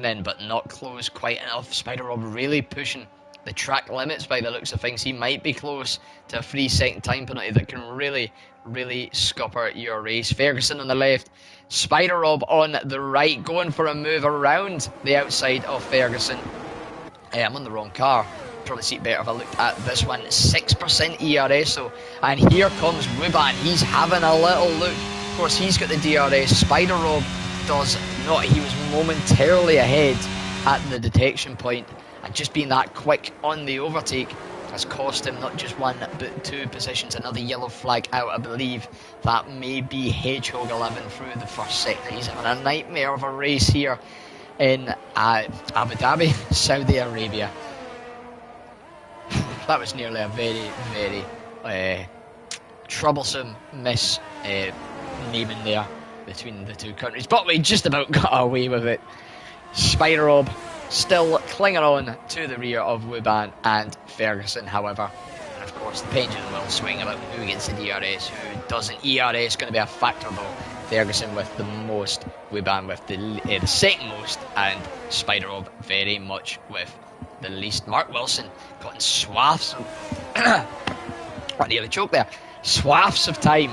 in, but not close quite enough. Spider Rob really pushing the track limits by the looks of things. He might be close to a 3-second time penalty that can really scupper your race. Ferguson on the left, Spider Rob on the right, going for a move around the outside of Ferguson. I'm on the wrong car. Probably see it better if I looked at this one. 6% ERS though, and here comes Wuban. He's having a little look. Of course, he's got the DRS. Spider Rob does not. He was momentarily ahead at the detection point, and just being that quick on the overtake has cost him not just 1 but 2 positions. Another yellow flag out, I believe that may be Hedgehog 11 through the first sector. He's having a nightmare of a race here in Abu Dhabi, Saudi Arabia. That was nearly a very troublesome miss naming there between the two countries, but we just about got away with it. Spider Rob still clinging on to the rear of Wuban and Ferguson, however. And of course, the pendulum will swing about who gets the DRS, who doesn't. ERS going to be a factor though. Ferguson with the most, Wuban with the second most, and Spider Rob very much with the least. Mark Wilson got in swaths of I nearly choked there. Swaths of time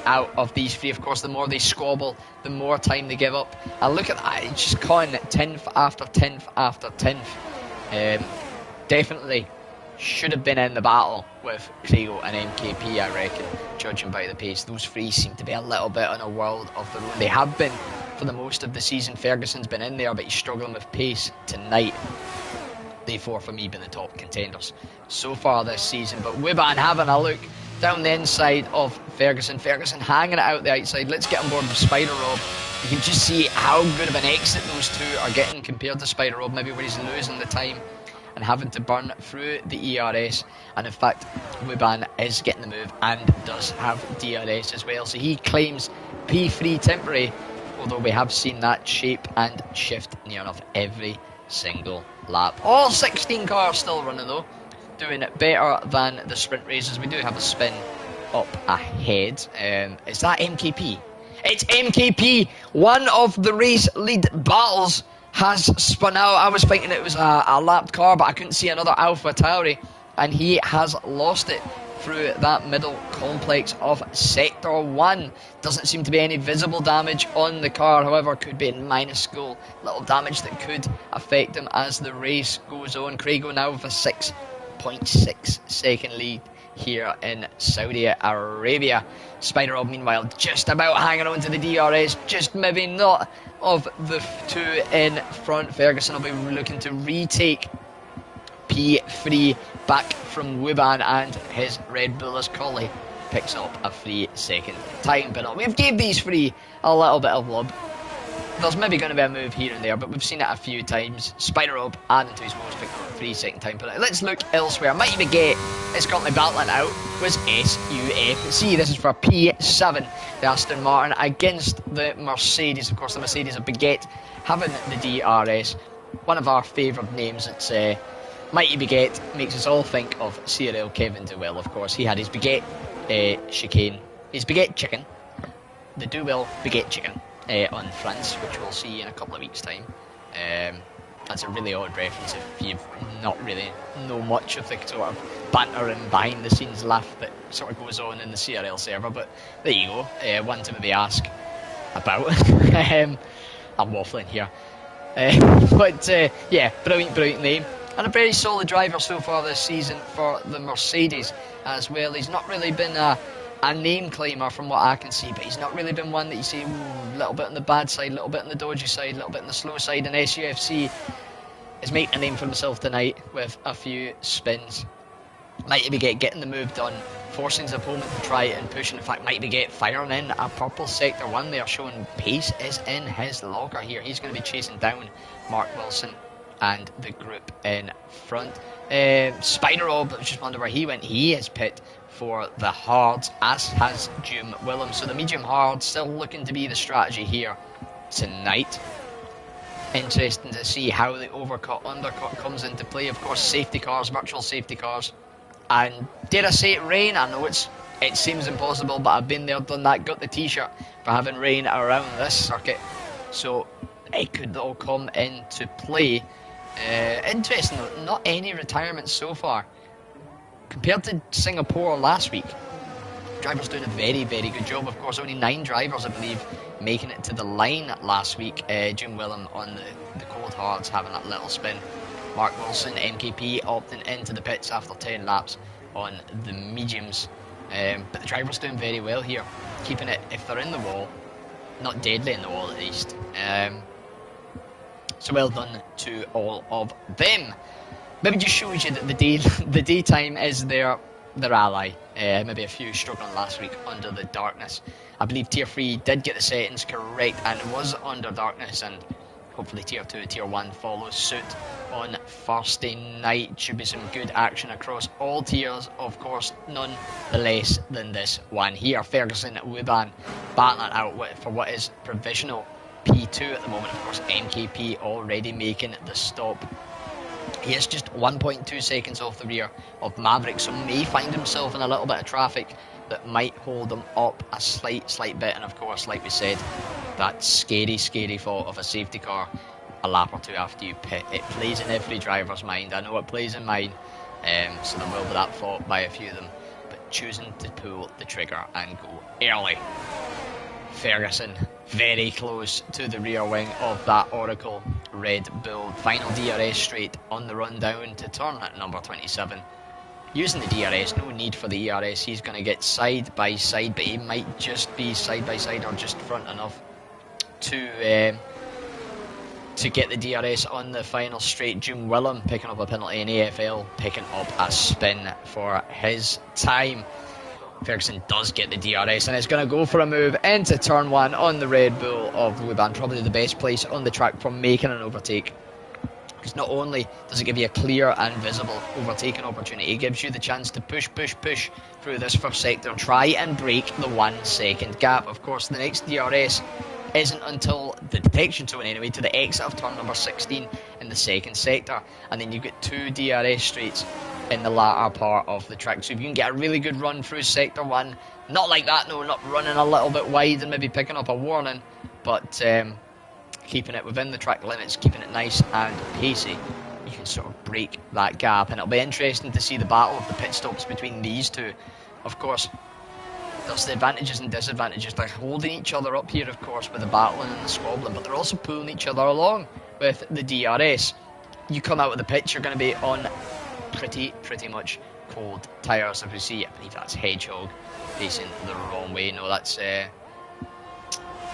out of these three. Of course, the more they squabble, the more time they give up. And look at that, it's just caught 10th after 10th after 10th. Definitely should have been in the battle with Krigo and MKP, I reckon, judging by the pace. Those three seem to be a little bit on a world of their own. They have been for the most of the season. Ferguson's been in there, but he's struggling with pace tonight. They four for me been the top contenders so far this season. But Wuban having a look down the inside of Ferguson. Ferguson hanging it out the outside. Let's get on board with Spider Rob. You can just see how good of an exit those two are getting compared to Spider Rob, maybe where he's losing the time and having to burn through the ERS. And in fact, Wuban is getting the move and does have DRS as well, so he claims P3 temporary, although we have seen that shape and shift near enough every single lap. All 16 cars still running though, doing it better than the sprint races. We do have a spin up ahead. Is that MKP? It's MKP! One of the race lead battles has spun out. I was thinking it was a lapped car, but I couldn't see another Alpha Tauri, and he has lost it. through that middle complex of Sector 1. Doesn't seem to be any visible damage on the car, however, could be minuscule little damage that could affect him as the race goes on. Craigo now with a 6.6 second lead here in Saudi Arabia. Spider-Rob, meanwhile, just about hanging on to the DRS, just maybe not of the two in front. Ferguson will be looking to retake P3 back from Wuban, and his Red Bull as Colley picks up a 3-second time penalty. We've gave these three a little bit of love. There's maybe going to be a move here and there, but we've seen it a few times. Spider-Rob adding to his woes, picking up a 3-second time penalty. Let's look elsewhere. Mighty Baguette is currently battling out with SUFC. This is for P7, the Aston Martin, against the Mercedes. Of course, the Mercedes of Baguette having the DRS. One of our favourite names. It's Mighty Baguette makes us all think of CRL Kevin Dewell, of course. He had his Baguette chicane, his Baguette chicken, the Dewell Baguette chicken on France, which we'll see in a couple of weeks' time. That's a really odd reference if you've not really know much of the sort of banter and behind the scenes laugh that sort of goes on in the CRL server, but there you go, one to maybe ask about. I'm waffling here. Yeah, brilliant name. And a very solid driver so far this season for the Mercedes as well. He's not really been a name climber from what I can see, but he's not really been one that you see a little bit on the bad side, a little bit on the dodgy side, a little bit on the slow side. And SUFC is making a name for himself tonight with a few spins. Mighty Baguette getting the move done, forcing his opponent to try and push. In fact, Mighty Baguette firing in a purple Sector 1 there, showing pace is in his locker here. He's going to be chasing down Mark Wilson and the group in front. Spider-Rob, I just wonder where he went. He is pit for the hards, as has Jim Willem. So the medium hard still looking to be the strategy here tonight. Interesting to see how the overcut undercut comes into play. Of course, safety cars, virtual safety cars, and dare I say it, rain. I know it seems impossible, but I've been there, done that, got the t-shirt for having rain around this circuit, so it could all come into play. Interesting though, not any retirements so far. Compared to Singapore last week, drivers doing a very good job. Of course, only 9 drivers, I believe, making it to the line last week. Jim Willem on the cold hards having that little spin. Mark Wilson, MKP, opting into the pits after 10 laps on the mediums. But the drivers doing very well here, keeping it, if they're in the wall, not deadly in the wall at least. So well done to all of them. Maybe just shows you that the daytime is their ally. Maybe a few struggling last week under the darkness. I believe Tier 3 did get the settings correct and was under darkness, and hopefully Tier 2, Tier 1 follows suit on Thursday night. Should be some good action across all tiers, of course, none the less than this one here. Ferguson Wuban battling out for what is provisional P2 at the moment. Of course, MKP already making the stop. He is just 1.2 seconds off the rear of Maverick, so may find himself in a little bit of traffic that might hold him up a slight bit. And of course, like we said, that scary fault of a safety car a lap or two after you pit. It plays in every driver's mind. I know it plays in mine, so there will be that thought by a few of them, but choosing to pull the trigger and go early. Ferguson very close to the rear wing of that Oracle Red Bull. Final DRS straight on the run down to turn at number 27. Using the DRS, no need for the ERS. He's going to get side by side, but he might just be side by side or just front enough to get the DRS on the final straight. Jim Willem picking up a penalty, and AFL picking up a spin for his time. Ferguson does get the DRS and is going to go for a move into turn 1 on the Red Bull of Wuban. Probably the best place on the track for making an overtake, because not only does it give you a clear and visible overtaking opportunity, it gives you the chance to push through this first sector, try and break the 1 second gap. Of course, the next DRS isn't until the detection zone anyway, to the exit of turn number 16 in the second sector, and then you get 2 DRS straights in the latter part of the track. So if you can get a really good run through sector 1, not like that, no, not running a little bit wide and maybe picking up a warning, but keeping it within the track limits, keeping it nice and pacey, you can sort of break that gap, and it'll be interesting to see the battle of the pit stops between these two. Of course, there's the advantages and disadvantages. They're holding each other up here, of course, with the battling and the squabbling, but they're also pulling each other along with the DRS. You come out of the pit, you're going to be on pretty much cold tyres, as we see. I believe that's Hedgehog facing the wrong way. No, that's I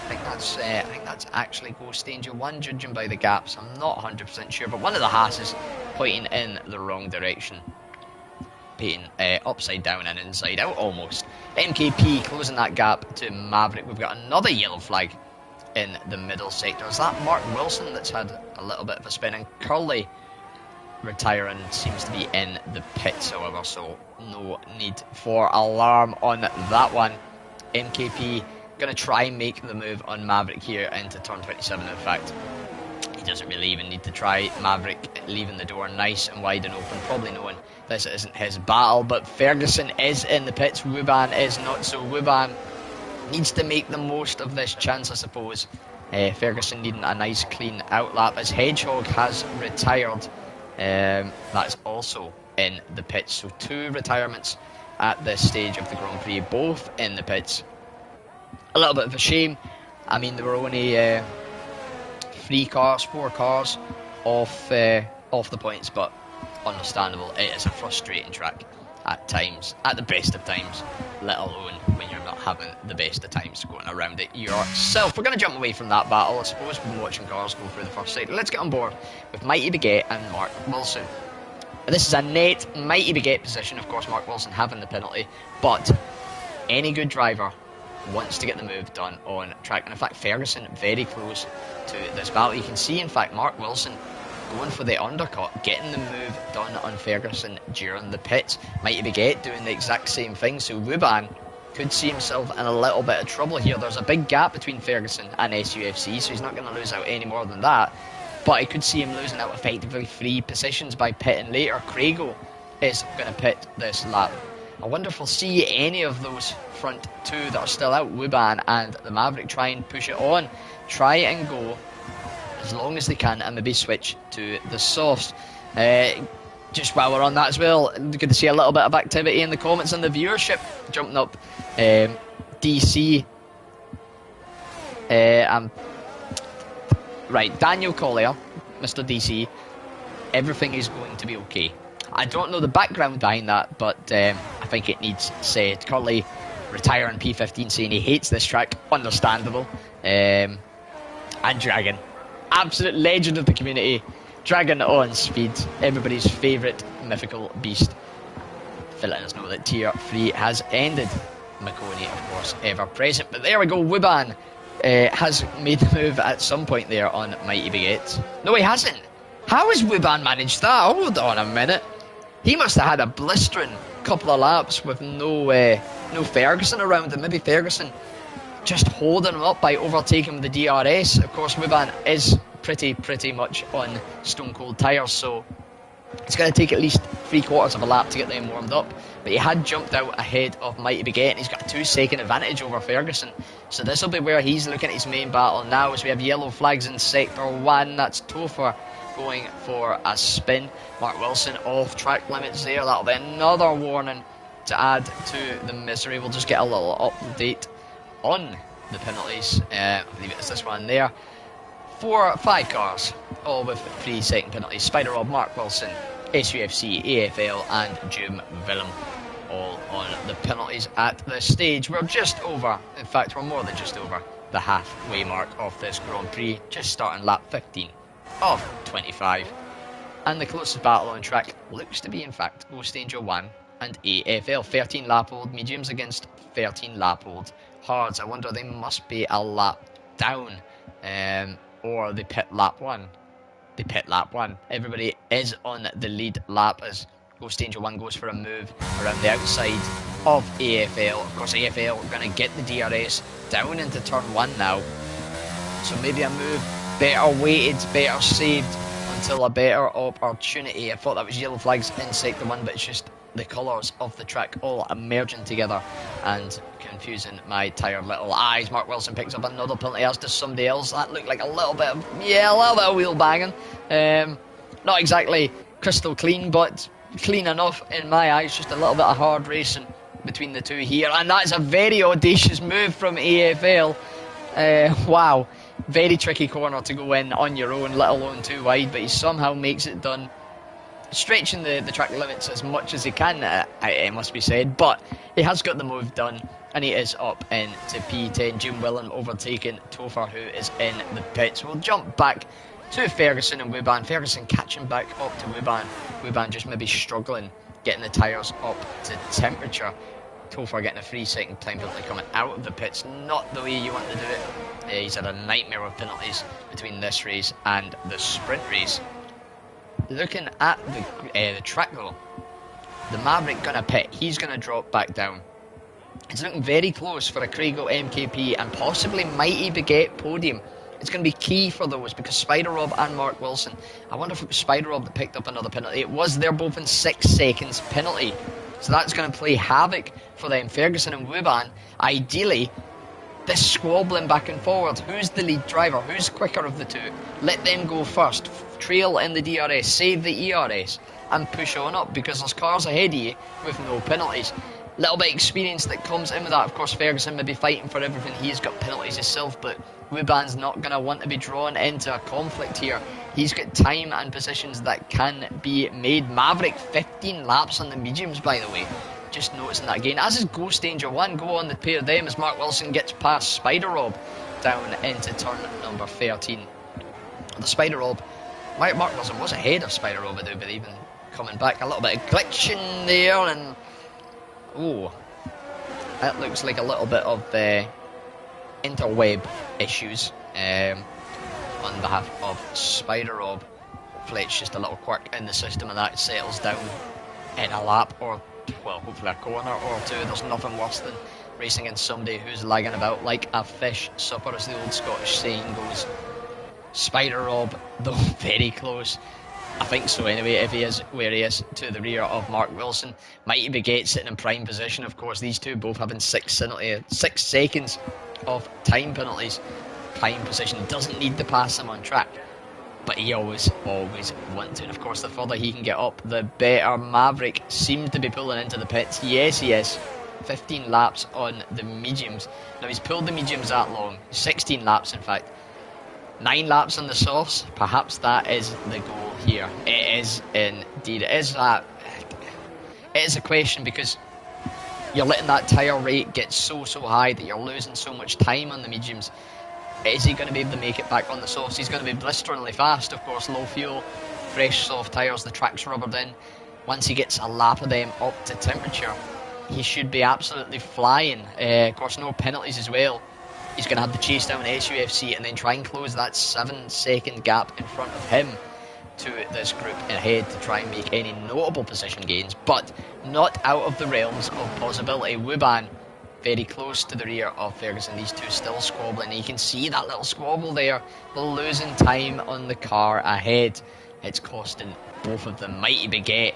think that's actually Ghost Danger 1, judging by the gaps. I'm not 100% sure, but one of the Haas pointing in the wrong direction, painting upside down and inside out almost. MKP closing that gap to Maverick. We've got another yellow flag in the middle sector. Is that Mark Wilson that's had a little bit of a spin? And Curly retiring seems to be in the pits, however, so no need for alarm on that one. MKP going to try and make the move on Maverick here into turn 27. In fact, he doesn't really even need to try. Maverick leaving the door nice and wide and open, probably knowing this isn't his battle, but Ferguson is in the pits. Wuban is not, so Wuban needs to make the most of this chance, I suppose. Ferguson needing a nice clean outlap as Hedgehog has retired. That's also in the pits, so 2 retirements at this stage of the Grand Prix, both in the pits. A little bit of a shame. I mean, there were only 4 cars off the points, but understandable. It is a frustrating track at times, at the best of times, let alone when you're not having the best of times going around it yourself. We're going to jump away from that battle. I suppose we've been watching cars go through the first side. Let's get on board with Mighty Baguette and Mark Wilson. This is a net Mighty Baguette position. Of course, Mark Wilson having the penalty, but any good driver wants to get the move done on track. And in fact, Ferguson very close to this battle. You can see, in fact, Mark Wilson going for the undercut, getting the move done on Ferguson during the pits. Mighty Baguette doing the exact same thing, so Wuban could see himself in a little bit of trouble here. There's a big gap between Ferguson and SUFC, so he's not going to lose out any more than that, but I could see him losing out effectively 3 positions by pitting later. Craigo is going to pit this lap. I wonder if we'll see any of those front 2 that are still out, Wuban and the Maverick, try and push it on, try and go as long as they can, and maybe switch to the softs. Just while we're on that as well, good to see a little bit of activity in the comments and the viewership jumping up. DC, right, Daniel Collier, Mr. DC, everything is going to be okay. I don't know the background behind that, but I think it needs said. Curly retiring P15, saying he hates this track, understandable. And Dragon, absolute legend of the community. Dragon on speed, everybody's favourite mythical beast. Letting us know that Tier 3 has ended. Makoni, of course, ever present. But there we go, Wuban has made the move at some point there on Mighty Baguette. No, he hasn't. How has Wuban managed that? Hold on a minute. He must have had a blistering couple of laps with no Ferguson around him. Maybe Ferguson just holding him up by overtaking the DRS. Of course, Wuban is pretty much on stone cold tyres, so it's going to take at least 3/4 of a lap to get them warmed up. But he had jumped out ahead of Mighty Baguette, and he's got a 2-second advantage over Ferguson. So this will be where he's looking at his main battle now, as we have yellow flags in Sector 1. That's Topher going for a spin. Mark Wilson off track limits there. That'll be another warning to add to the misery. We'll just get a little update on the penalties. I believe it's this one there. 5 cars, all with 3-second penalties. Spider Rob, Mark Wilson, SUFC, AFL and Jim Willem, all on the penalties at this stage. We're just over, in fact we're more than just over the halfway mark of this Grand Prix, just starting lap 15 of 25. And the closest battle on track looks to be, in fact, Ghost Danger 1 and AFL. 13 lap old mediums against 13 lap old hards. I wonder, they must be a lap down. Or they pit lap 1. They pit lap 1. Everybody is on the lead lap as Ghost Danger 1 goes for a move around the outside of AFL. Of course, AFL are going to get the DRS down into turn 1 now. So maybe a move better weighted, better saved until a better opportunity. I thought that was yellow flags in Sector 1, but it's just the colours of the track all merging together and confusing my tired little eyes. Mark Wilson picks up another penalty, as does somebody else. That looked like a little bit of wheel banging. Not exactly crystal clean, but clean enough in my eyes. Just a little bit of hard racing between the two here, and that's a very audacious move from AFL. Wow, very tricky corner to go in on your own, let alone too wide, but he somehow makes it done, stretching the track limits as much as he can, it must be said, but he has got the move done, and he is up into P10. Jim Willen overtaking Topher, who is in the pits. We'll jump back to Ferguson and Wuban. Ferguson catching back up to Wuban. Wuban just maybe struggling getting the tyres up to temperature. Topher getting a 3-second time penalty coming out of the pits. Not the way you want to do it. He's had a nightmare of penalties between this race and the sprint race. Looking at the track though, the Maverick gonna pit. He's gonna drop back down. It's looking very close for a Craigo MKP and possibly Mighty Baguette podium. It's going to be key for those because Spider Rob and Mark Wilson. I wonder if it was Spider Rob that picked up another penalty. It was. They're both in 6 seconds penalty. So that's going to play havoc for them. Ferguson and Wuban, ideally, this squabbling back and forward. Who's the lead driver? Who's quicker of the two? Let them go first. Trail in the DRS. Save the ERS. And push on up because there's cars ahead of you with no penalties. Little bit of experience that comes in with that. Of course, Ferguson may be fighting for everything. He's got penalties himself, but Wuban's not going to want to be drawn into a conflict here. He's got time and positions that can be made. Maverick, 15 laps on the mediums, by the way. Just noticing that again. As is Ghost Danger 1, go on the pair of them as Mark Wilson gets past Spider Rob down into turn number 13. The Spider Rob, Mark Wilson was ahead of Spider Rob, I do believe, and coming back. A little bit of glitching there, and oh, that looks like a little bit of interweb issues on behalf of Spider Rob. Hopefully it's just a little quirk in the system and that settles down in a lap or, well, hopefully a corner or two. There's nothing worse than racing in somebody who's lagging about like a fish supper, as the old Scottish saying goes. Spider Rob, though, very close. I think so anyway, if he is where he is to the rear of Mark Wilson. Mighty Baguette sitting in prime position, of course. These two both having 6 seconds of time penalties. Prime position, doesn't need to pass him on track, but he always wants to. And of course, the further he can get up, the better. Maverick seems to be pulling into the pits. Yes, he is. 15 laps on the mediums. Now, he's pulled the mediums that long. 16 laps, in fact. 9 laps on the softs. Perhaps that is the goal here. It is indeed. It is a question because you're letting that tyre rate get so high that you're losing so much time on the mediums. Is he going to be able to make it back on the softs? He's going to be blisteringly fast, of course. Low fuel, fresh soft tyres, the track's rubbered in. Once he gets a lap of them up to temperature, he should be absolutely flying. Of course, no penalties as well. He's going to have to chase down SUFC and then try and close that 7-second gap in front of him to this group ahead to try and make any notable position gains, but not out of the realms of possibility. Wuban very close to the rear of Ferguson. These two still squabbling. You can see that little squabble there. They're losing time on the car ahead. It's costing both of them. Mighty Baguette,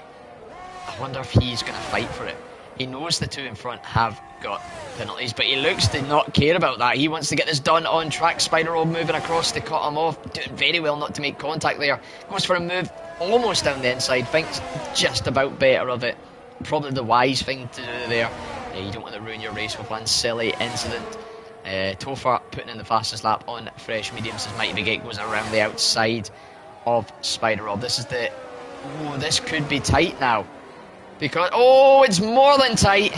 I wonder if he's going to fight for it. He knows the two in front have got penalties, but he looks to not care about that. He wants to get this done on track. Spider Rob moving across to cut him off. Doing very well not to make contact there. Goes for a move almost down the inside. Thinks just about better of it. Probably the wise thing to do there. You don't want to ruin your race with one silly incident. Topher putting in the fastest lap on fresh mediums as Mighty Baguette goes around the outside of Spider Rob. This is the... Oh, this could be tight now. Because, oh, it's more than tight.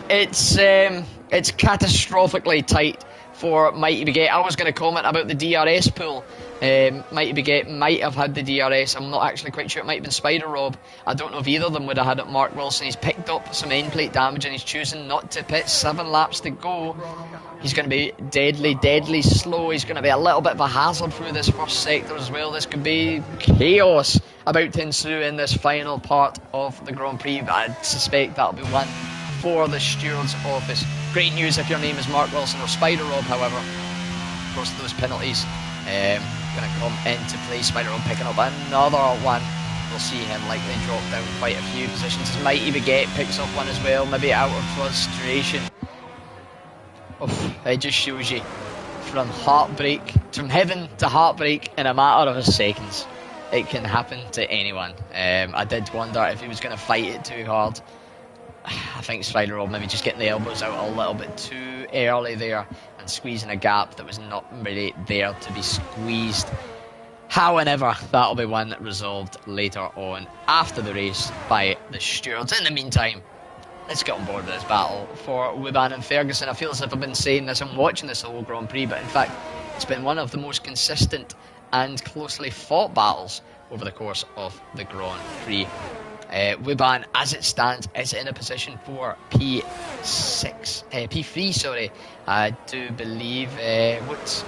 It's catastrophically tight for Mighty Baguette. I was going to comment about the DRS pool. Mighty Baguette might have had the DRS. I'm not actually quite sure. It might have been Spider Rob. I don't know if either of them would have had it. Mark Wilson, he's picked up some end plate damage and he's choosing not to pit. 7 laps to go. He's going to be deadly slow. He's going to be a little bit of a hazard through this first sector as well. This could be chaos about to ensue in this final part of the Grand Prix, but I suspect that'll be one for the steward's office. Great news if your name is Mark Wilson or Spider Rob, however. Of course, those penalties going to come into play. Spider Rob picking up another one. We'll see him likely drop down quite a few positions as Mighty Baguette picks up one as well, maybe out of frustration. It just shows you from heartbreak, from heaven to heartbreak in a matter of seconds. It can happen to anyone. I did wonder if he was going to fight it too hard. I think Spider-Rob maybe just getting the elbows out a little bit too early there and squeezing a gap that was not really there to be squeezed. However, that'll be one resolved later on after the race by the stewards. In the meantime, let's get on board with this battle for Wuban and Ferguson. I feel as if I've been saying this and watching this whole Grand Prix, but in fact, it's been one of the most consistent and closely fought battles over the course of the Grand Prix. Wuban, as it stands, is in a position for P3, sorry. I do believe, it's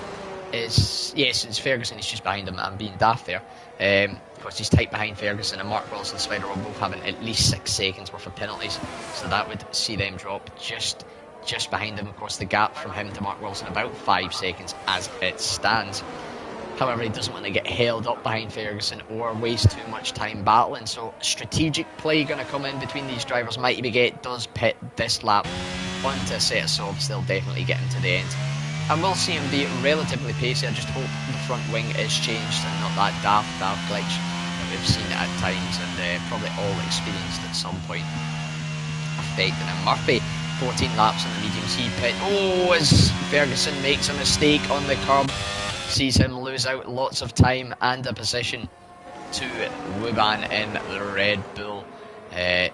Ferguson, he's just behind him. I'm being daft there. Of course, he's tight behind Ferguson, and Mark Wilson and Spider-Rob both having at least 6 seconds worth of penalties, so that would see them drop just behind him. Of course, the gap from him to Mark Wilson about 5 seconds as it stands. However, he doesn't want to get held up behind Ferguson or waste too much time battling, so strategic play going to come in between these drivers. Mighty Baguette does pit this lap onto a set of softs. They'll definitely get him to the end. And we'll see him be relatively pacey. I just hope the front wing is changed and not that daft glitch that we've seen at times, and probably all experienced at some point affecting him. Murphy, 14 laps on the mediums, he pit. Oh, as Ferguson makes a mistake on the curb, sees him lose out lots of time and a position to Wuban in the Red Bull. The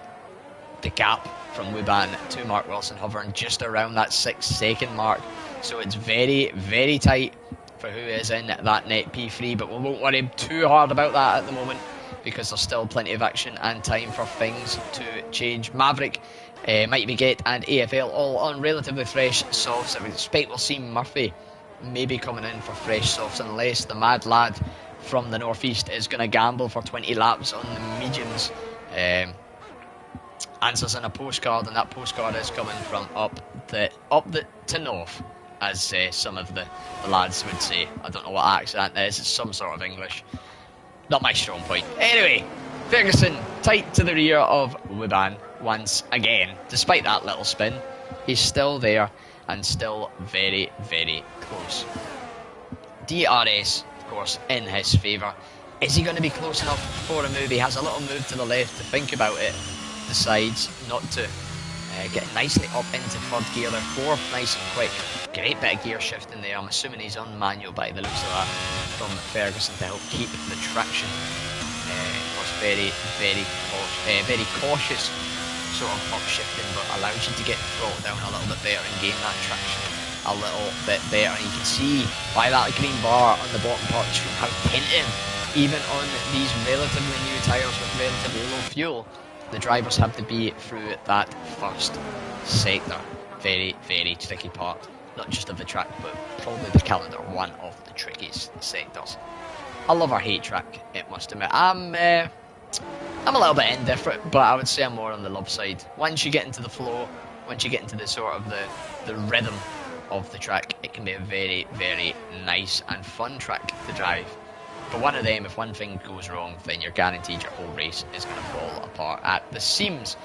gap from Wuban to Mark Wilson hovering just around that 6 second mark. So it's very, very tight for who is in that net P3, but we won't worry too hard about that at the moment because there's still plenty of action and time for things to change. Maverick, Mighty Baguette and AFL all on relatively fresh softs. I would expect we'll see Murphy maybe coming in for fresh softs unless the mad lad from the northeast is going to gamble for 20 laps on the mediums. Answers in a postcard, and that postcard is coming from up to north, as some of the lads would say. I don't know what accent it is. It's some sort of English. Not my strong point. Anyway, Ferguson tight to the rear of Wuban once again. Despite that little spin, he's still there and still very, very close. DRS, of course, in his favour. Is he going to be close enough for a move? He has a little move to the left to think about it. Decides not to get nicely up into third gear. They're fourth, nice and quick. Great bit of gear shifting there. I'm assuming he's on manual by the looks of that from Ferguson to help keep the traction. Of course, very, very cautious sort of upshifting, but allows you to get throttled down a little bit better and gain that traction a little bit better. And you can see by that green bar on the bottom part how tentative, even on these relatively new tyres with relatively low fuel, the drivers have to be through that first sector. Very, very tricky part, not just of the track, but probably the calendar, one of the trickiest sectors. I love our hate track, it must admit. I'm a little bit indifferent, but I would say I'm more on the love side. Once you get into the flow, once you get into the sort of the rhythm of the track, it can be a very, very nice and fun track to drive. But one of them, if one thing goes wrong, then you're guaranteed your whole race is going to fall apart at the seams.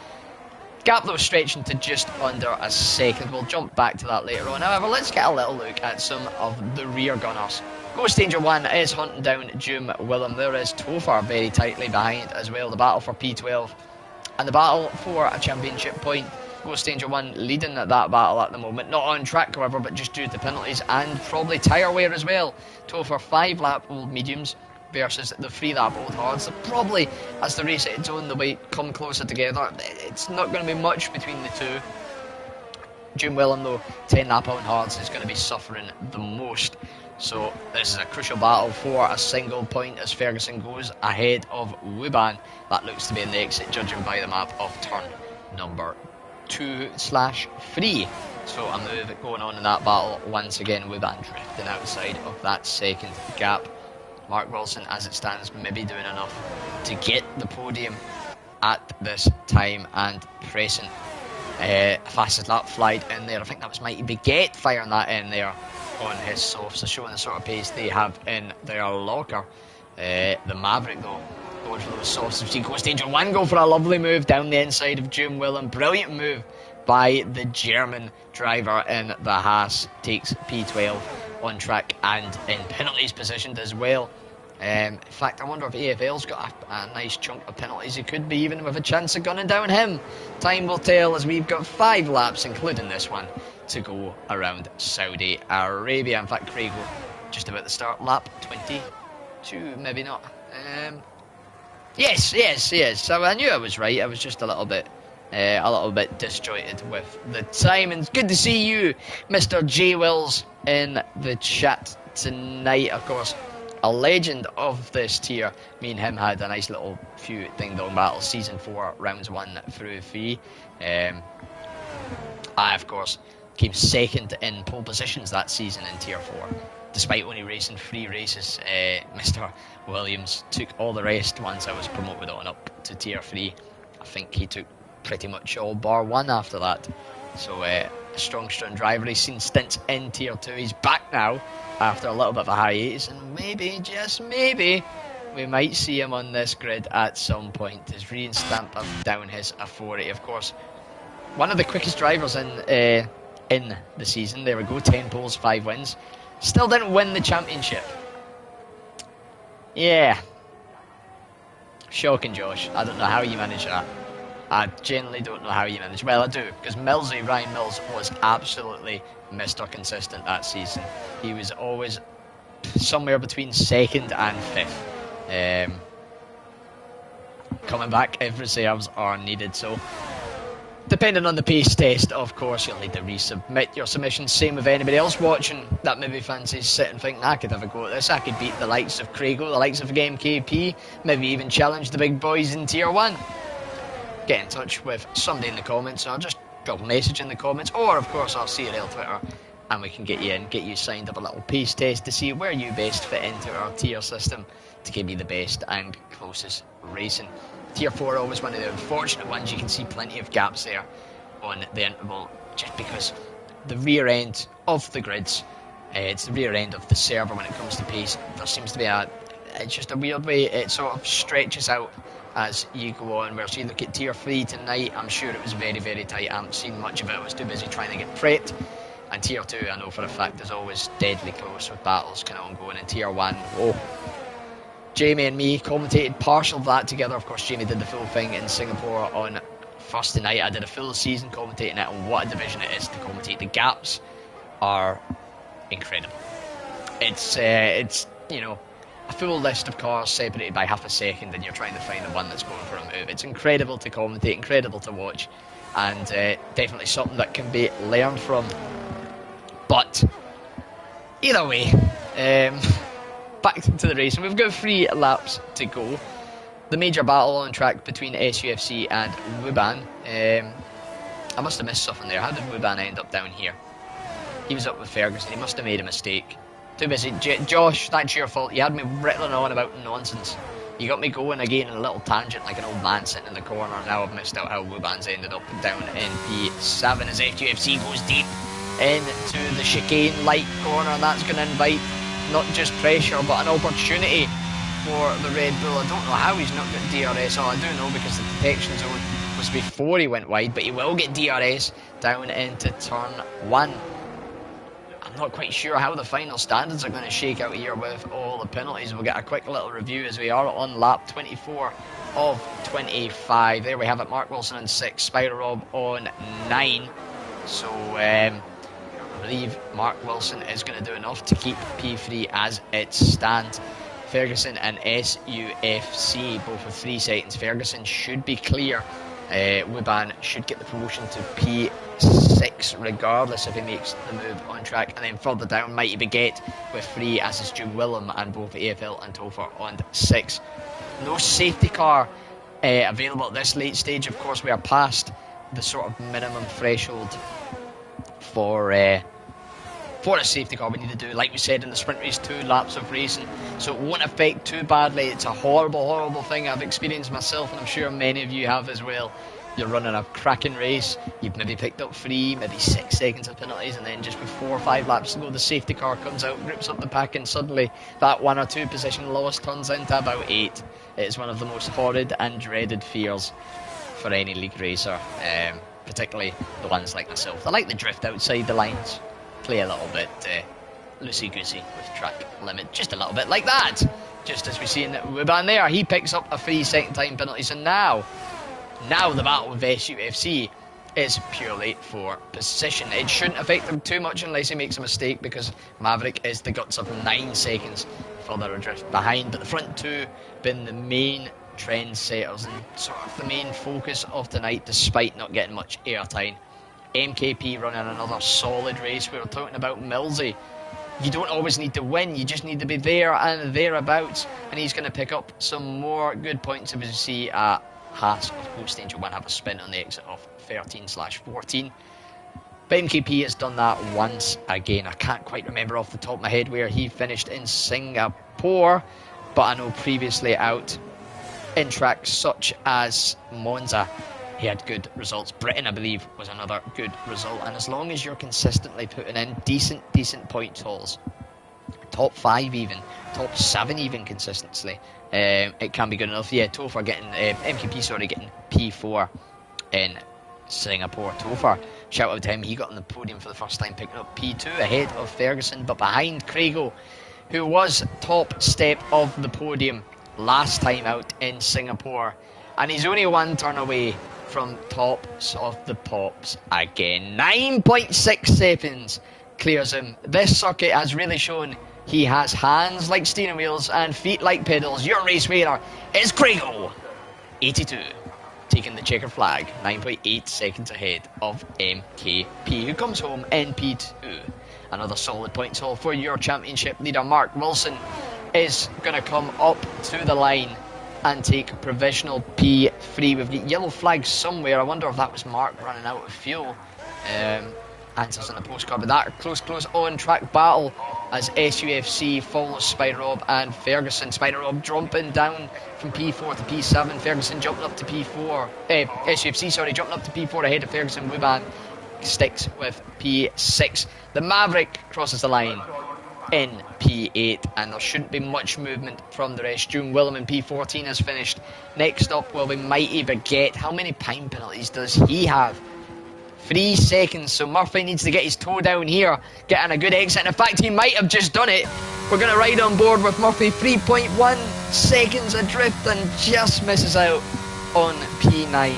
Gap though stretching to just under a second. We'll jump back to that later on. However, let's get a little look at some of the rear gunners. Ghost Danger 1 is hunting down Jim Willem. There is Topher very tightly behind as well. The battle for P12 and the battle for a championship point. Ghost Danger 1 leading that battle at the moment. Not on track, however, but just due to penalties and probably tyre wear as well. Topher 5-lap old mediums versus the 3-lap old hards. So probably, as the race at its own, the way come closer together, it's not going to be much between the two. Jim Willem, though, 10-lap old hards is going to be suffering the most. So this is a crucial battle for a single point as Ferguson goes ahead of Wuban. That looks to be in the exit, judging by the map of turn number 2/3. So a move going on in that battle once again. Wuban drifting outside of that second gap. Mark Wilson, as it stands, maybe doing enough to get the podium at this time and pressing. Fastest lap flight in there. I think that was Mighty Baguette firing that in there on his softs, so showing the sort of pace they have in their locker. The Maverick, though, going for those softs. We've seen Ghost Danger 1 go for a lovely move down the inside of Jim Willem. Brilliant move by the German driver in the Haas. Takes P12 on track and in penalties positioned as well. In fact, I wonder if AFL's got a nice chunk of penalties. He could be even with a chance of gunning down him. Time will tell, as we've got 5 laps, including this one, to go around Saudi Arabia. In fact, Craig will just about to start lap 22, maybe not. Yes. So I knew I was right. I was just a little bit disjointed with the time. And it's good to see you, Mr. J Wills, in the chat tonight. Of course, a legend of this tier. Me and him had a nice little few ding-dong battles, season 4, rounds 1 through 3. I, of course, came second in pole positions that season in tier 4. Despite only racing 3 races, Mr. Williams took all the rest once I was promoted on up to tier 3. I think he took pretty much all bar 1 after that. So a strong driver. He's seen stints in tier 2. He's back now after a little bit of a hiatus, and maybe, just maybe, we might see him on this grid at some point. His reinstamp down his authority. Of course, one of the quickest drivers in the season. There we go, 10 poles, 5 wins. Still didn't win the championship. Yeah. Shocking, Josh. I don't know how you manage that. I genuinely don't know how you manage. Well, I do, because Ryan Mills was absolutely Mr. Consistent that season. He was always somewhere between 2nd and 5th. Coming back if reserves are needed. So, depending on the pace test, of course, you'll need to resubmit your submission. Same with anybody else watching that maybe fancies sitting thinking, I could have a go at this. I could beat the likes of Craigo, the likes of Game KP, maybe even challenge the big boys in tier 1. Get in touch with somebody in the comments, or just drop a message in the comments, or of course our CRL Twitter, and we can get you in, get you signed up a little pace test to see where you best fit into our tier system to give you the best and closest racing. Tier 4 always one of the unfortunate ones. You can see plenty of gaps there on the interval, just because the rear end of the grids, it's the rear end of the server when it comes to pace. There seems to be it's just a weird way it sort of stretches out as you go on. Whereas you look at tier 3 tonight, I'm sure it was very, very tight. I haven't seen much of it. I was too busy trying to get prepped. And tier 2, I know for a fact, is always deadly close with battles kind of ongoing. In tier 1, Jamie and me commentated partial of that together. Of course, Jamie did the full thing in Singapore on Thursday night. I did a full season commentating it, and what a division it is to commentate. The gaps are incredible. It's you know, a full list of cars separated by half a second, and you're trying to find the one that's going for a move. It's incredible to commentate, incredible to watch, and definitely something that can be learned from. But either way, back to the race, and we've got 3 laps to go. The major battle on track between SUFC and Wuban. I must have missed something there. How did Wuban end up down here? He was up with Ferguson. He must have made a mistake. Too busy. Josh, that's your fault. You had me rattling on about nonsense. You got me going again in a little tangent like an old man sitting in the corner. Now I've missed out how Wuban's ended up down in P7 as SUFC goes deep into the chicane light corner, and that's going to invite not just pressure but an opportunity for the Red Bull. I don't know how he's not got DRS. I do know because the detection zone was before he went wide, but he will get DRS down into turn 1. I'm not quite sure how the final standards are going to shake out here with all the penalties. We'll get a quick little review as we are on lap 24 of 25. There we have it, Mark Wilson on 6, Spider Rob on 9. So I believe Mark Wilson is going to do enough to keep P3 as it stands. Ferguson and SUFC both with 3 seconds. Ferguson should be clear. Wuban should get the promotion to P6 regardless if he makes the move on track. And then further down, Mighty Baguette with 3, as is June Willem, and both AFL and Topher on 6. No safety car available at this late stage. Of course, we are past the sort of minimum threshold for a safety car. We need to do, like we said in the sprint race, 2 laps of racing, so it won't affect too badly. It's a horrible thing I've experienced myself, and I'm sure many of you have as well. You're running a cracking race, you've maybe picked up 3, maybe 6 seconds of penalties, and then just with 4 or 5 laps to go, the safety car comes out, grips up the pack, and suddenly that 1 or 2 position loss turns into about 8. It is one of the most horrid and dreaded fears for any league racer, particularly the ones like myself. I like the drift outside the lines, play a little bit loosey-goosey with track limit, just a little bit like that. just as we see in the Wuban there. He picks up a free second time penalty. So now the battle with SUFC is purely for position. It shouldn't affect him too much unless he makes a mistake, because Maverick is the guts of 9 seconds further adrift behind. But the front two been the main trendsetters and sort of the main focus of tonight, despite not getting much airtime. MKP running another solid race. We were talking about Millsy. You don't always need to win, you just need to be there and thereabouts, and he's going to pick up some more good points, as you see Haas of Ghost Angel 1 have a spin on the exit of 13/14. But MKP has done that once again. I can't quite remember off the top of my head where he finished in Singapore, but I know previously out in tracks such as Monza he had good results. Britain, I believe, was another good result, and as long as you're consistently putting in decent point totals, top 5 even, top 7 even consistently, it can be good enough. Yeah, Topher getting MKP getting P4 in Singapore. Topher, shout out to him, he got on the podium for the first time, picking up P2 ahead of Ferguson, but behind Craigo, who was top step of the podium last time out in Singapore, and he's only one turn away from tops of the pops again. 9.6 seconds clears him. This circuit has really shown he has hands like steering wheels and feet like pedals. Your race winner is Craigo, 82, taking the checker flag, 9.8 seconds ahead of MKP, who comes home in P2. Another solid points haul for your championship leader. Mark Wilson is going to come up to the line and take provisional P3. We've got yellow flags somewhere. I wonder if that was Mark running out of fuel. Answers on the postcard. But that close on track battle as SUFC follows Spider-Rob and Ferguson. Spider-Rob jumping down from P4 to P7. Ferguson jumping up to P4. SUFC, jumping up to P4 ahead of Ferguson. Wuban sticks with P6. The Maverick crosses the line in P8, and there shouldn't be much movement from the rest. June Willem in P14 has finished. Next up will be Mighty Baguette. How many time penalties does he have? 3 seconds, so Murphy needs to get his toe down here, getting a good exit. In fact, he might have just done it. We're going to ride on board with Murphy. 3.1 seconds adrift and just misses out on P9.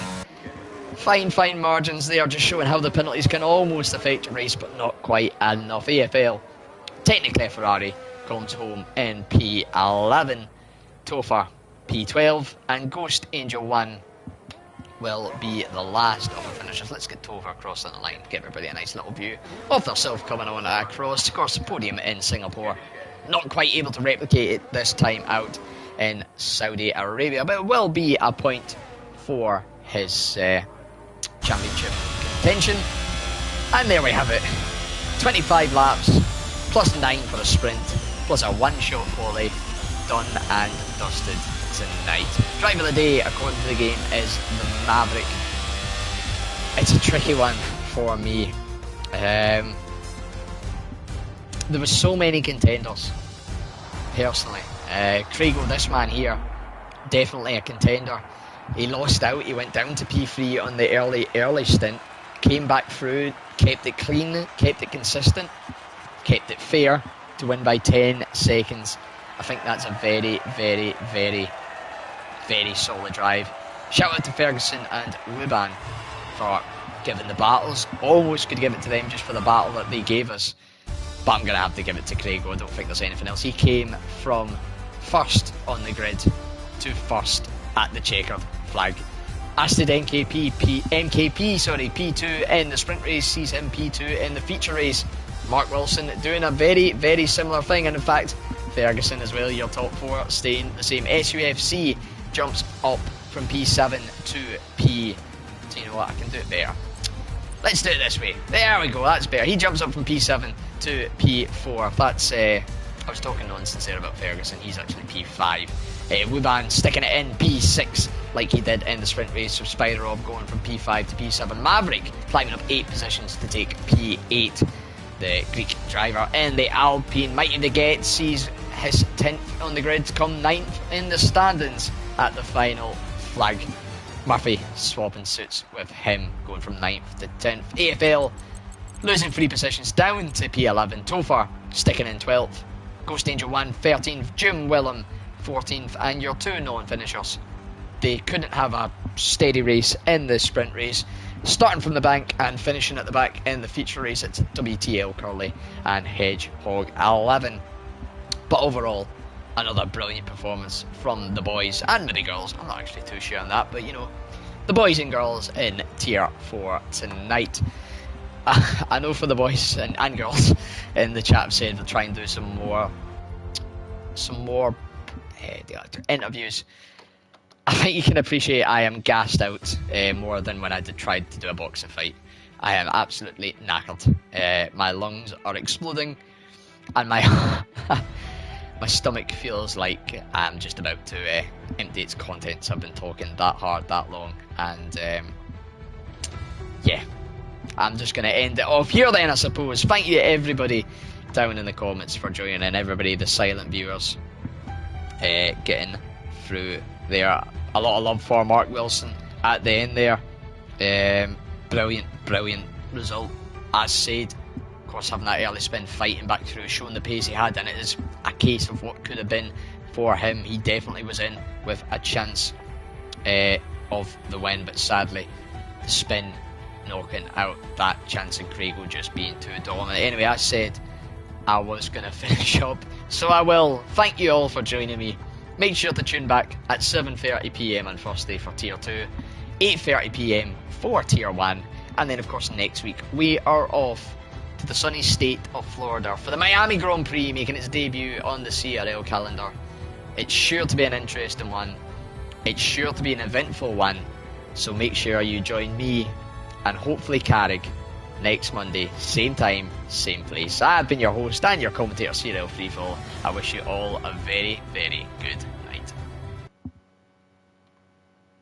Fine margins there, just showing how the penalties can almost affect a race, but not quite enough. AFL, technically Ferrari, comes home in P11. Topher, P12, and Ghost Angel 1 will be the last of the finishers. Let's get Topher across on the line, give everybody a nice little view of themselves coming on across. Of course, the podium in Singapore, not quite able to replicate it this time out in Saudi Arabia, but it will be a point for his championship contention. And there we have it, 25 laps plus 9 for a sprint plus a one-shot quali, done and dusted tonight. Driver of the day according to the game is the Maverick. It's a tricky one for me. There were so many contenders personally. Craigo, this man here, definitely a contender. He lost out, he went down to P3 on the early stint, came back through, kept it clean, kept it consistent, kept it fair to win by 10 seconds. I think that's a very solid drive. Shout out to Ferguson and Wuban for giving the battles. Almost could give it to them just for the battle that they gave us, but I'm going to have to give it to Craigo. I don't think there's anything else. He came from first on the grid to first at the checkered flag. As did MKP, P2 in the sprint race, sees him P2 in the feature race. Mark Wilson doing a very similar thing, and in fact Ferguson as well, your top 4 staying the same. SUFC jumps up from P7 to P. So you know what, I can do it better. Let's do it this way. There we go, that's better. He jumps up from P7 to P4. That's I was talking nonsense there about Ferguson. He's actually P5. Wuban sticking it in P6 like he did in the sprint race. So Spider-Rob going from P5 to P7. Maverick climbing up 8 positions to take P8. The Greek driver in the Alpine Mighty Baguette sees his 10th on the grid come 9th in the standings at the final flag. Murphy swapping suits with him, going from 9th to 10th. AFL losing 3 positions down to P11. Topher sticking in 12th. Ghost Angel 1 13th. Jim Willem 14th, and your two non-finishers. They couldn't have a steady race in the sprint race, starting from the bank and finishing at the back in the feature race. It's WTL Curly and Hedgehog 11. But overall, another brilliant performance from the boys and maybe girls. I'm not actually too sure on that, but you know, the boys and girls in Tier 4 tonight. I know for the boys and girls in the chat said to try and do some more interviews. I think you can appreciate I am gassed out more than when I tried to do a boxing fight. I am absolutely knackered. My lungs are exploding, and my my stomach feels like I'm just about to empty its contents. I've been talking that hard, that long, and yeah, I'm just going to end it off here then, I suppose. Thank you to everybody down in the comments for joining, everybody, the silent viewers, getting through there. A lot of love for Mark Wilson at the end there. Brilliant result. As said, of course, having that early spin, fighting back through, showing the pace he had, and it is a case of what could have been for him. He definitely was in with a chance of the win, but sadly, the spin knocking out that chance, and Craigo just being too dominant. Anyway, I said I was going to finish up, so I will. Thank you all for joining me. Make sure to tune back at 7:30 PM on Thursday for Tier 2, 8:30 PM for Tier 1, and then of course next week we are off to the sunny state of Florida for the Miami Grand Prix, making its debut on the CRL calendar. It's sure to be an interesting one. It's sure to be an eventful one, so make sure you join me and hopefully Carrick next Monday, same time, same place. I've been your host and your commentator, CRL Freefall. I wish you all a very, very good